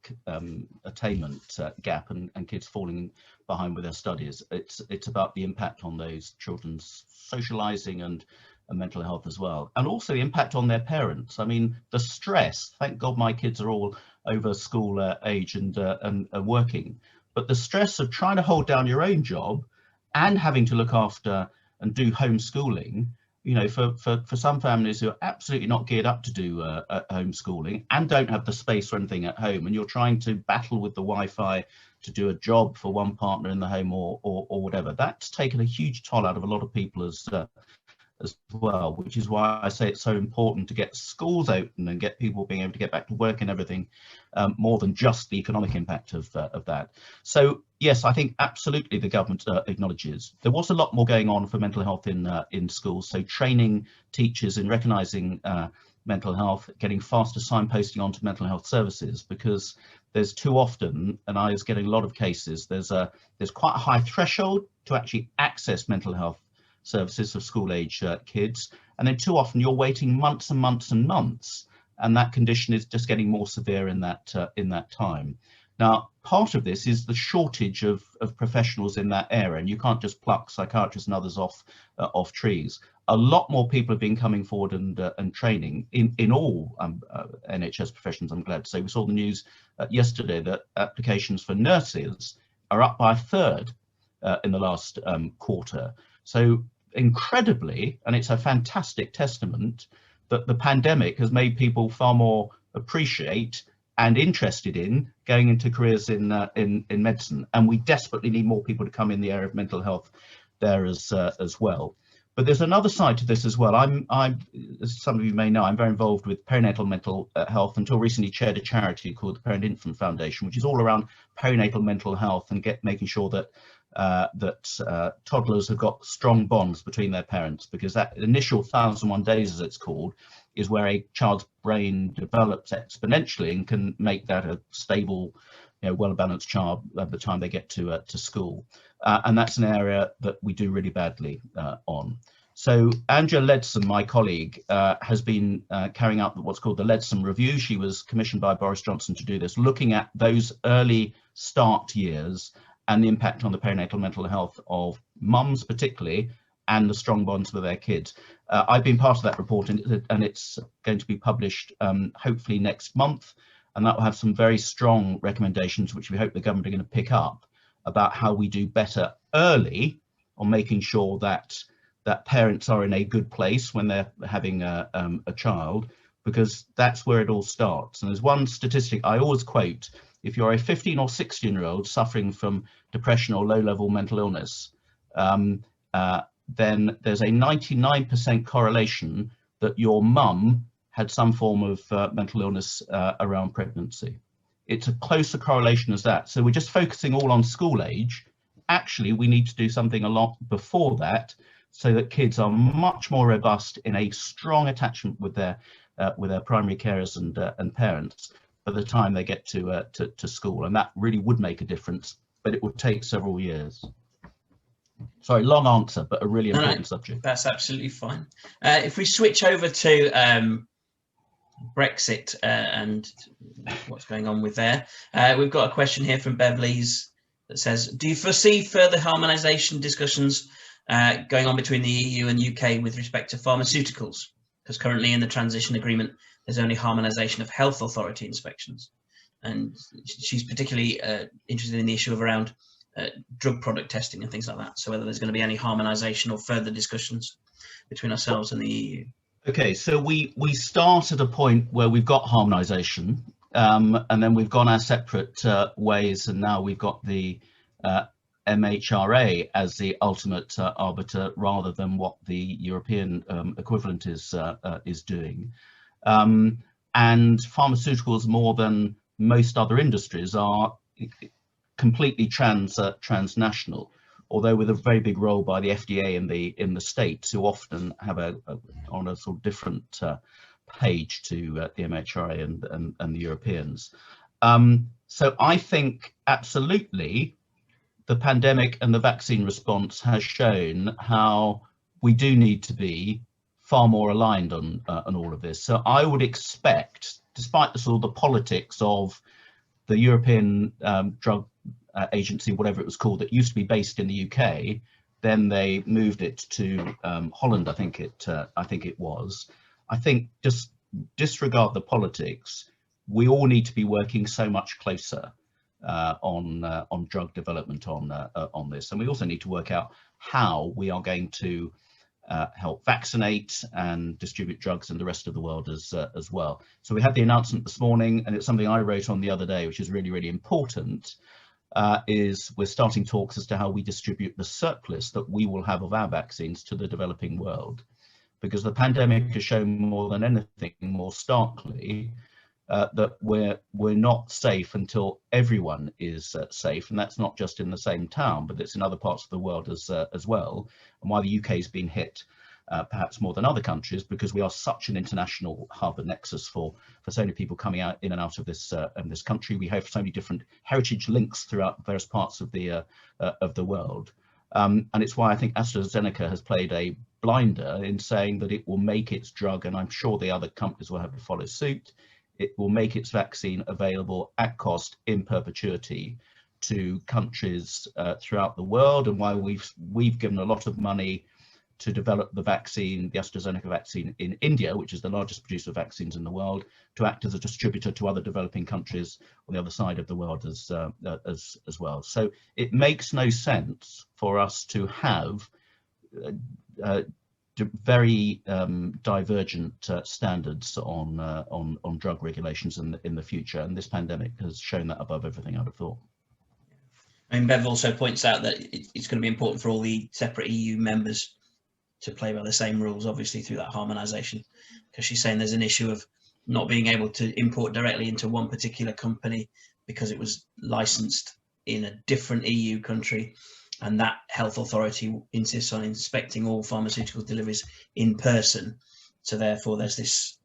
attainment gap and kids falling behind with their studies. It's about the impact on those children's socializing and mental health as well, and also the impact on their parents. I mean, the stress. Thank God my kids are all over school age and working, but the stress of trying to hold down your own job and having to look after and do homeschooling. You know, for some families who are absolutely not geared up to do homeschooling and don't have the space or anything at home, and you're trying to battle with the Wi-Fi to do a job for one partner in the home or whatever, that's taken a huge toll out of a lot of people as well, which is why I say it's so important to get schools open and get people being able to get back to work and everything, more than just the economic impact of that. So yes, I think absolutely the government acknowledges there was a lot more going on for mental health in schools. So training teachers in recognising mental health, getting faster signposting onto mental health services, because there's too often, and I was getting a lot of cases, there's quite a high threshold to actually access mental health services for school age kids, and then too often you're waiting months and months and months, and that condition is just getting more severe in that time. Now, part of this is the shortage of professionals in that area, and you can't just pluck psychiatrists and others off trees. A lot more people have been coming forward and training in all NHS professions, I'm glad to say. We saw the news yesterday that applications for nurses are up by a third in the last quarter. So incredibly, and it's a fantastic testament that the pandemic has made people far more appreciate and interested in going into careers in medicine, and we desperately need more people to come in the area of mental health there as well. But there's another side to this as well. I'm, as some of you may know, I'm very involved with perinatal mental health. Until recently, chaired a charity called the Parent Infant Foundation, which is all around perinatal mental health and making sure that toddlers have got strong bonds between their parents, because that initial 1001 days, as it's called, is where a child's brain develops exponentially and can make that a stable, well-balanced child by the time they get to school. And that's an area that we do really badly on. So Angela Leadsom, my colleague, has been carrying out what's called the Leadsom Review. She was commissioned by Boris Johnson to do this, looking at those early start years and the impact on the perinatal mental health of mums particularly, and the strong bonds with their kids. I've been part of that report, and it's going to be published hopefully next month, and that will have some very strong recommendations which we hope the government are going to pick up about how we do better early on making sure that parents are in a good place when they're having a child, because that's where it all starts. And there's one statistic I always quote: if you're a 15 or 16-year-old suffering from depression or low-level mental illness, then there's a 99% correlation that your mum had some form of mental illness around pregnancy. It's a closer correlation as that. So we're just focusing all on school age. Actually, we need to do something a lot before that, so that kids are much more robust in a strong attachment with their primary carers and parents by the time they get to school, and that really would make a difference, but it would take several years. Sorry, long answer, but a really important subject. That's absolutely fine. If we switch over to Brexit and what's going on with there, we've got a question here from Beverly's that says, do you foresee further harmonisation discussions going on between the EU and UK with respect to pharmaceuticals? Because currently in the transition agreement, there's only harmonisation of health authority inspections. And she's particularly interested in the issue of around drug product testing and things like that. So whether there's going to be any harmonisation or further discussions between ourselves and the EU. Okay, so we start at a point where we've got harmonisation, and then we've gone our separate ways, and now we've got the MHRA as the ultimate arbiter, rather than what the European equivalent is doing. And pharmaceuticals, more than most other industries, are completely transnational, although with a very big role by the FDA in the States, who often have on a sort of different page to the MHRA and the Europeans. So I think absolutely the pandemic and the vaccine response has shown how we do need to be far more aligned on all of this. So I would expect, despite the sort of the politics of the European Drug Agency, whatever it was called, that used to be based in the UK, then they moved it to Holland, I think it was. I think just disregard the politics. We all need to be working so much closer on drug development on this, and we also need to work out how we are going to help vaccinate and distribute drugs in the rest of the world as well. So we had the announcement this morning, and it's something I wrote on the other day, which is really, really important, is we're starting talks as to how we distribute the surplus that we will have of our vaccines to the developing world, because the pandemic has shown more than anything, more starkly, that we're not safe until everyone is safe, and that's not just in the same town, but it's in other parts of the world as well. And why the UK has been hit perhaps more than other countries, because we are such an international hub and nexus for so many people coming out in and out of this country. We have so many different heritage links throughout various parts of the world, and it's why I think AstraZeneca has played a blinder in saying that it will make its drug, and I'm sure the other companies will have to follow suit. It will make its vaccine available at cost in perpetuity to countries throughout the world, and why we've given a lot of money to develop the vaccine, the AstraZeneca vaccine in India, which is the largest producer of vaccines in the world, to act as a distributor to other developing countries on the other side of the world as well. So it makes no sense for us to have very divergent standards on drug regulations in the future, and this pandemic has shown that above everything I'd have thought. I mean, Bev also points out that it's going to be important for all the separate EU members to play by the same rules, obviously through that harmonisation, because she's saying there's an issue of not being able to import directly into one particular company because it was licensed in a different EU country, and that health authority insists on inspecting all pharmaceutical deliveries in person. So therefore there's this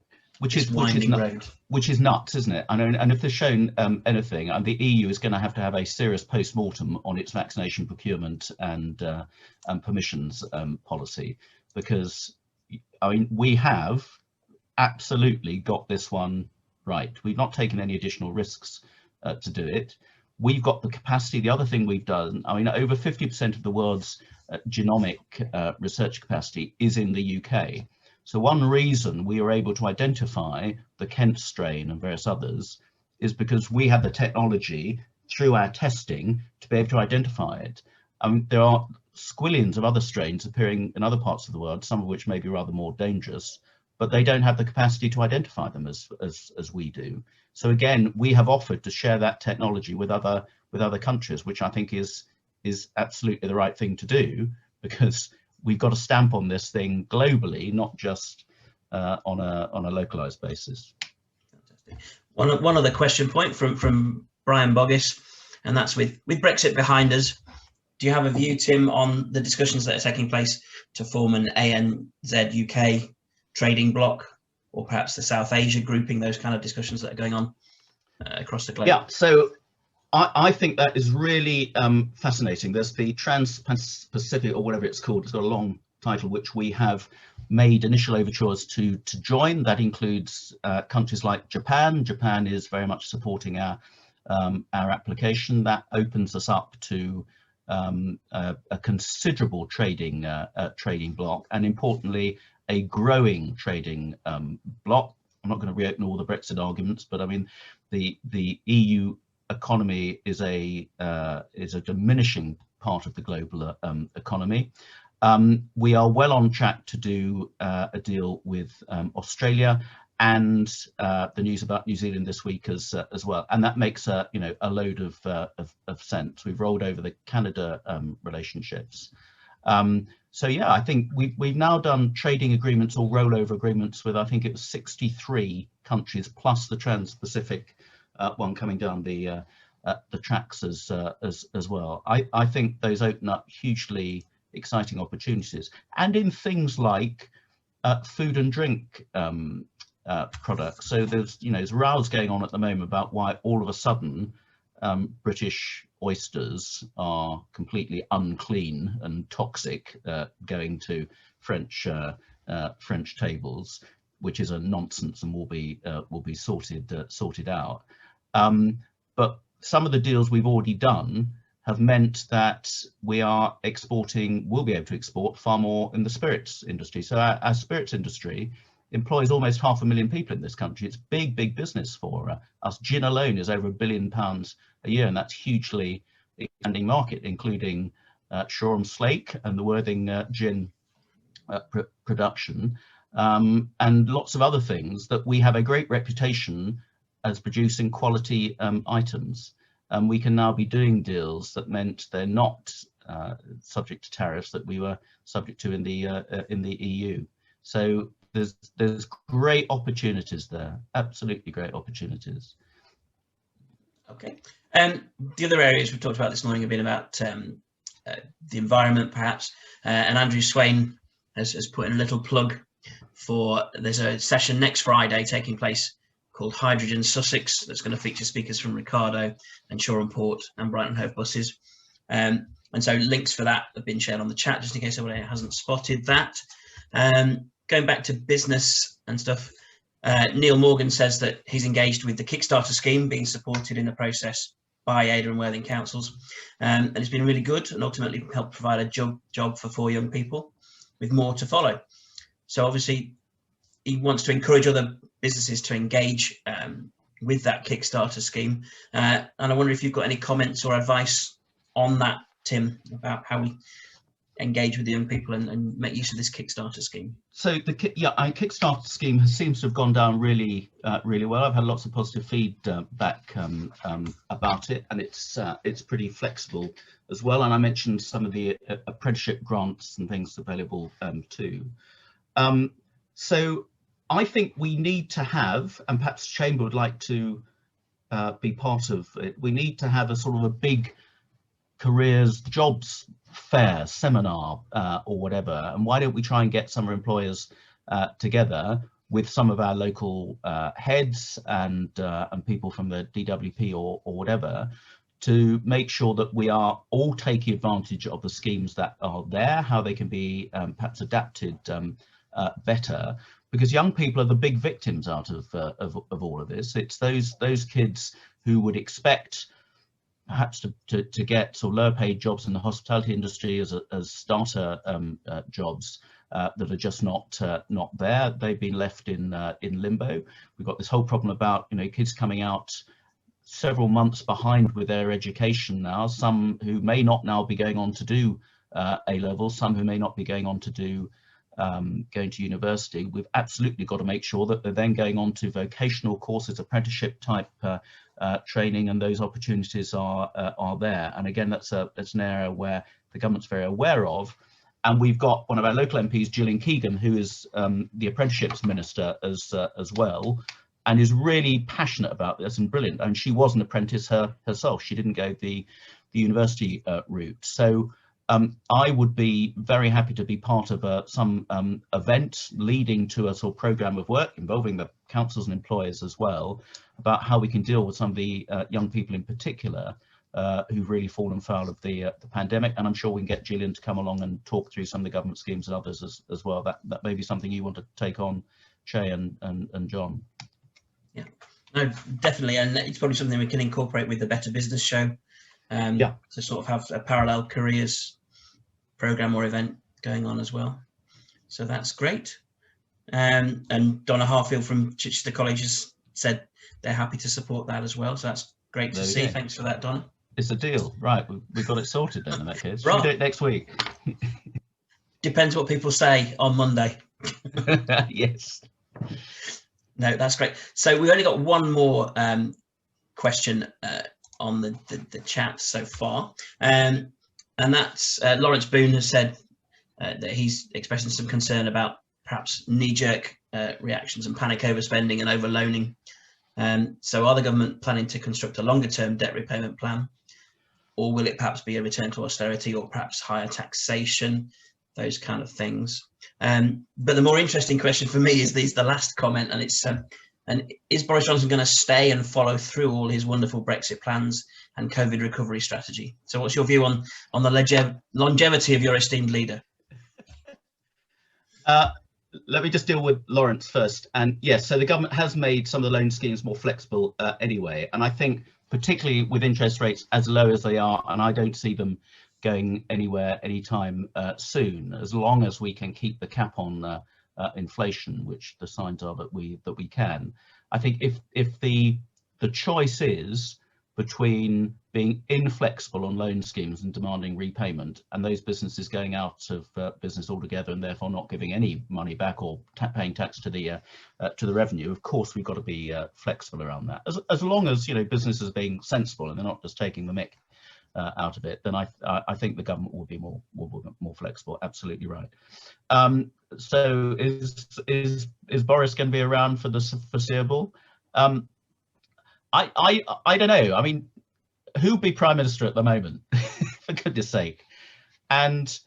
winding road. Which is nuts, isn't it? And if they're shown anything, the EU is going to have a serious post-mortem on its vaccination procurement and permissions policy, because I mean, we have absolutely got this one right. We've not taken any additional risks to do it. We've got the capacity. The other thing we've done, I mean, over 50% of the world's genomic research capacity is in the UK. So one reason we were able to identify the Kent strain and various others is because we had the technology through our testing to be able to identify it. There are squillions of other strains appearing in other parts of the world, some of which may be rather more dangerous, but they don't have the capacity to identify them as we do. So again, we have offered to share that technology with other countries, which I think is absolutely the right thing to do, because we've got a stamp on this thing globally, not just on a localized basis. Fantastic. One other question point from Brian Boggis, and that's with Brexit behind us, do you have a view, Tim, on the discussions that are taking place to form an ANZ UK trading bloc, or perhaps the South Asia grouping, those kind of discussions that are going on across the globe? Yeah, so I think that is really fascinating. There's the Trans-Pacific, or whatever it's called, it's got a long title, which we have made initial overtures to join. That includes countries like Japan. Japan is very much supporting our application. That opens us up to a considerable trading bloc, and importantly, a growing trading bloc. I'm not going to reopen all the Brexit arguments, but I mean, the EU economy is a diminishing part of the global economy. We are well on track to do a deal with Australia, and the news about New Zealand this week as well, and that makes a load of sense. We've rolled over the Canada relationships. So yeah, I think we've now done trading agreements or rollover agreements with, I think it was 63 countries plus the Trans-Pacific one coming down the tracks as well. I think those open up hugely exciting opportunities, and in things like food and drink products. So there's rows going on at the moment about why all of a sudden British oysters are completely unclean and toxic going to French tables, which is a nonsense and will be sorted out. But some of the deals we've already done have meant that we will be able to export far more in the spirits industry. So our spirits industry employs almost 500,000 people in this country. It's big business for us. Gin alone is over £1 billion a year, and that's hugely expanding market, including Shoreham Slake and the Worthing gin production, and lots of other things that we have a great reputation as producing quality items. And we can now be doing deals that meant they're not subject to tariffs that we were subject to in the EU. So there's great opportunities there, absolutely great opportunities. Okay. The other areas we've talked about this morning have been about the environment, perhaps, and Andrew Swain has put in a little plug for, there's a session next Friday taking place called Hydrogen Sussex that's going to feature speakers from Ricardo and Shoreham Port and Brighton Hove buses. And so links for that have been shared on the chat, just in case anyone hasn't spotted that. Going back to business and stuff, Neil Morgan says that he's engaged with the Kickstarter scheme being supported in the process by Ada and Worthing councils, and it's been really good and ultimately helped provide a job for 4 young people, with more to follow. So obviously he wants to encourage other businesses to engage with that Kickstarter scheme, and I wonder if you've got any comments or advice on that, Tim, about how we engage with the young people and make use of this Kickstarter scheme. So our Kickstarter scheme seems to have gone down really well. I've had lots of positive feedback about it, and it's pretty flexible as well. And I mentioned some of the apprenticeship grants and things available too. So I think we need to have, and perhaps Chamber would like to be part of it, we need to have a sort of a big careers jobs fair seminar or whatever. And why don't we try and get some employers together with some of our local heads and people from the DWP or whatever, to make sure that we are all taking advantage of the schemes that are there, how they can be perhaps adapted better, because young people are the big victims out of all of this. It's those kids who would expect perhaps to get sort of lower paid jobs in the hospitality industry as starter jobs that are just not there. They've been left in limbo. We've got this whole problem about kids coming out several months behind with their education now, some who may not now be going on to do A levels, some who may not be going on to do going to university. We've absolutely got to make sure that they're then going on to vocational courses, apprenticeship type training, and those opportunities are there. And again, that's an area where the government's very aware of, And we've got one of our local MPs, Gillian Keegan, who is the apprenticeships minister as well, and is really passionate about this and brilliant. And she was an apprentice herself. She didn't go the university route. So I would be very happy to be part of some event leading to a sort of programme of work involving the councils and employers as well, about how we can deal with some of the young people in particular who've really fallen foul of the pandemic. And I'm sure we can get Gillian to come along and talk through some of the government schemes and others as well. That may be something you want to take on, Che and John. Yeah, no, definitely, and it's probably something we can incorporate with the Better Business Show, to sort of have a parallel careers program or event going on as well. So that's great. And Donna Harfield from Chichester College has said they're happy to support that as well. So that's great to see. Thanks for that, Donna. It's a deal, right? We've got it sorted then in that case. Right. We'll do it next week. Depends what people say on Monday. Yes. No, that's great. So we only got one more question on the chat so far, and that's Lawrence Boone has said that he's expressing some concern about perhaps knee-jerk reactions and panic overspending and overloaning. So are the government planning to construct a longer-term debt repayment plan, or will it perhaps be a return to austerity or perhaps higher taxation, those kind of things? But the more interesting question for me is the last comment, and it's and is Boris Johnson going to stay and follow through all his wonderful Brexit plans and COVID recovery strategy? So what's your view on the longevity of your esteemed leader? Let me just deal with Lawrence first. And yes, so the government has made some of the loan schemes more flexible anyway. And I think particularly with interest rates as low as they are, and I don't see them going anywhere anytime soon, as long as we can keep the cap on inflation, which the signs are that we can. I think if the choice is between being inflexible on loan schemes and demanding repayment, and those businesses going out of business altogether and therefore not giving any money back or paying tax to the revenue, of course we've got to be flexible around that. As long as businesses are being sensible and they're not just taking the mick out of it, then I think the government will be more flexible. Absolutely right. So is Boris going to be around for the foreseeable? I don't know. I mean, who'd be prime minister at the moment, for goodness sake? And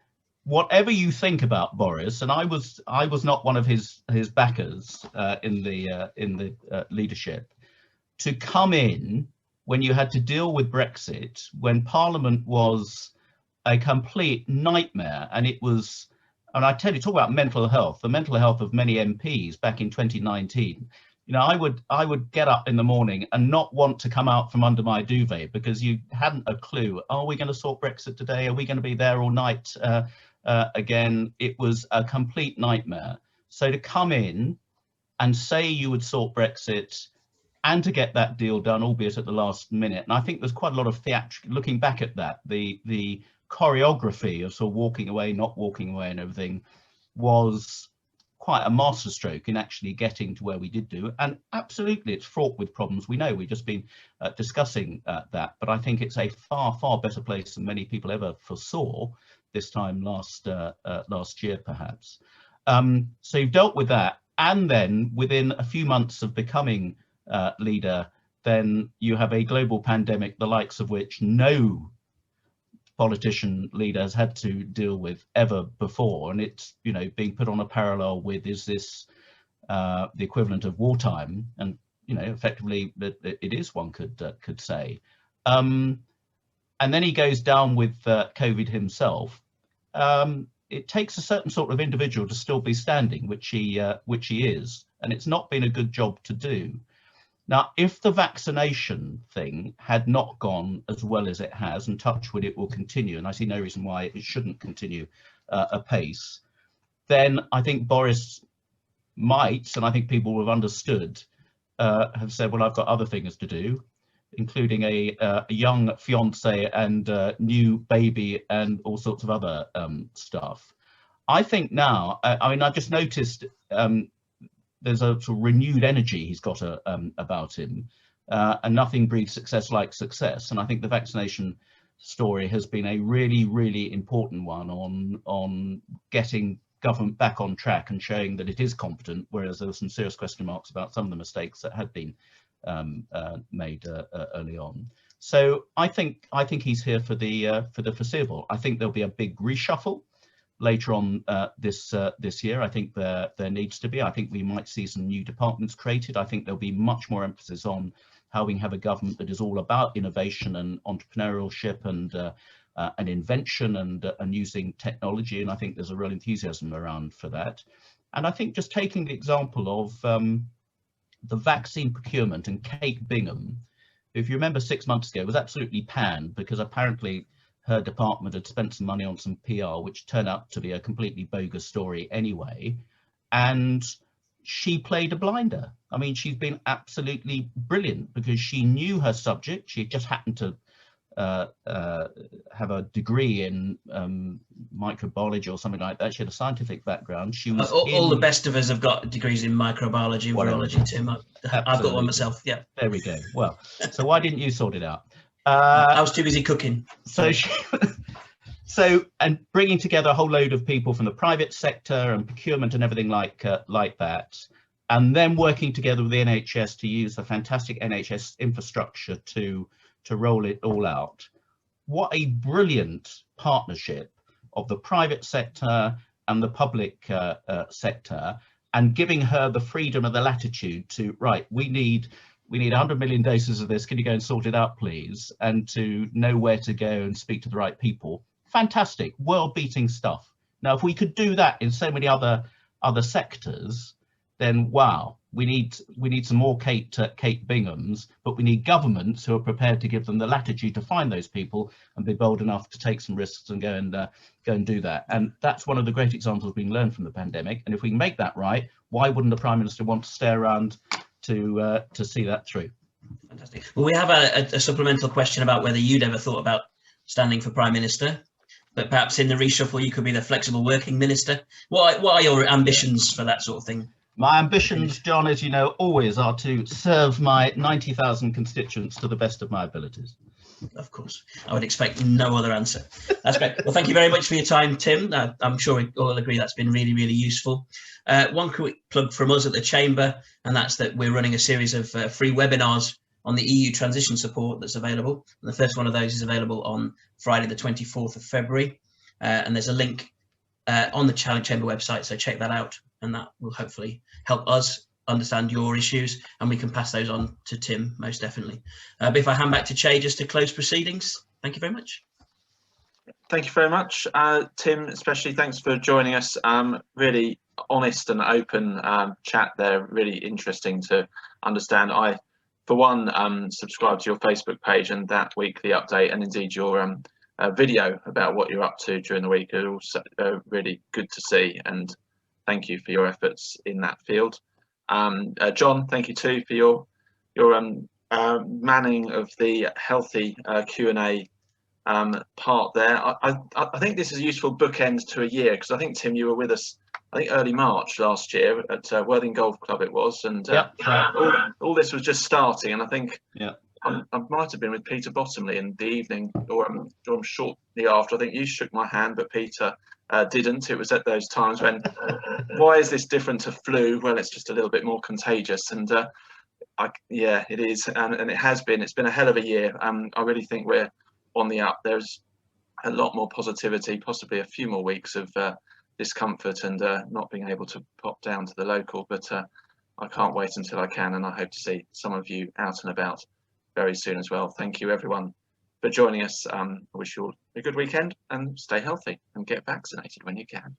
whatever you think about Boris, and I was not one of his backers in the leadership, to come in when you had to deal with Brexit, when Parliament was a complete nightmare, and it was, and I tell you, talk about mental health, the mental health of many MPs back in 2019. I would get up in the morning and not want to come out from under my duvet because you hadn't a clue. Are we going to sort Brexit today? Are we going to be there all night again? It was a complete nightmare. So to come in and say you would sort Brexit and to get that deal done, albeit at the last minute. And I think there's quite a lot of theatrical, looking back at that, the choreography of sort of walking away, not walking away and everything was quite a masterstroke in actually getting to where we did do. And absolutely, it's fraught with problems. We know, we've just been discussing that, but I think it's a far, far better place than many people ever foresaw this time last year, perhaps. So you've dealt with that. And then within a few months of becoming leader, then you have a global pandemic, the likes of which no politician leader has had to deal with ever before, and it's being put on a parallel with, is this the equivalent of wartime? And effectively it is, one could say. And then he goes down with COVID himself. It takes a certain sort of individual to still be standing, which he is, and it's not been a good job to do. Now, if the vaccination thing had not gone as well as it has, and touch wood, it will continue, and I see no reason why it shouldn't continue apace, then I think Boris might, and I think people who have understood, have said, well, I've got other things to do, including a young fiance and new baby and all sorts of other stuff. I think now, I mean, I've just noticed there's a sort of renewed energy he's got about him, and nothing breeds success like success. And I think the vaccination story has been a really, really important one on getting government back on track and showing that it is competent, whereas there were some serious question marks about some of the mistakes that had been made early on. So I think he's here for the foreseeable. I think there'll be a big reshuffle later on this year. I think there needs to be. I think we might see some new departments created. I think there'll be much more emphasis on how we can have a government that is all about innovation and entrepreneurship and invention and using technology. And I think there's a real enthusiasm around for that. And I think just taking the example of the vaccine procurement, and Kate Bingham, if you remember 6 months ago, was absolutely panned because apparently her department had spent some money on some PR, which turned out to be a completely bogus story anyway. And she played a blinder. I mean, she's been absolutely brilliant because she knew her subject. She just happened to have a degree in microbiology or something like that. She had a scientific background. She was all the best of us have got degrees in microbiology and virology, Tim. I've got one myself. Yeah. There we go. Well, so why didn't you sort it out? I was too busy cooking. And bringing together a whole load of people from the private sector and procurement and everything like that, and then working together with the NHS to use the fantastic NHS infrastructure to roll it all out. What a brilliant partnership of the private sector and the public sector, and giving her the freedom and the latitude to, right, we need 100 million doses of this, can you go and sort it out please, and to know where to go and speak to the right people. Fantastic, world-beating stuff. Now if we could do that in so many other sectors, then wow, we need some more Kate Binghams, but we need governments who are prepared to give them the latitude to find those people and be bold enough to take some risks and go and do that. And that's one of the great examples being learned from the pandemic. And if we can make that right, why wouldn't the Prime Minister want to stay around to see that through? Fantastic. Well, we have a supplemental question about whether you'd ever thought about standing for Prime Minister, but perhaps in the reshuffle you could be the flexible working minister. What are your ambitions for that sort of thing? My ambitions, John, as you know, always are to serve my 90,000 constituents to the best of my abilities. Of course, I would expect no other answer. That's great. Well, thank you very much for your time, Tim. I'm sure we all agree that's been really, really useful. One quick plug from us at the Chamber, and that's that we're running a series of free webinars on the EU transition support that's available. And the first one of those is available on Friday, the 24th of February. And there's a link on the Chamber website, so check that out, and that will hopefully help us understand your issues, and we can pass those on to Tim, most definitely. But if I hand back to Che just to close proceedings, thank you very much. Thank you very much, Tim, especially thanks for joining us. Really honest and open chat there, really interesting to understand. I, for one, subscribe to your Facebook page and that weekly update, and indeed your video about what you're up to during the week is also really good to see, and thank you for your efforts in that field. John, thank you too for your manning of the healthy Q&A part there. I think this is a useful bookend to a year, because I think, Tim, you were with us, I think, early March last year at Worthing Golf Club it was, and all this was just starting, and I think I might have been with Peter Bottomley in the evening, or shortly after. I think you shook my hand, but Peter didn't. It was at those times when, why is this different to flu? Well, it's just a little bit more contagious, and yeah, it is, and it has been. It's been a hell of a year. I really think we're on the up. There's a lot more positivity, possibly a few more weeks of discomfort and not being able to pop down to the local, but I can't wait until I can, and I hope to see some of you out and about very soon as well. Thank you everyone for joining us. I wish you all a good weekend, and stay healthy and get vaccinated when you can.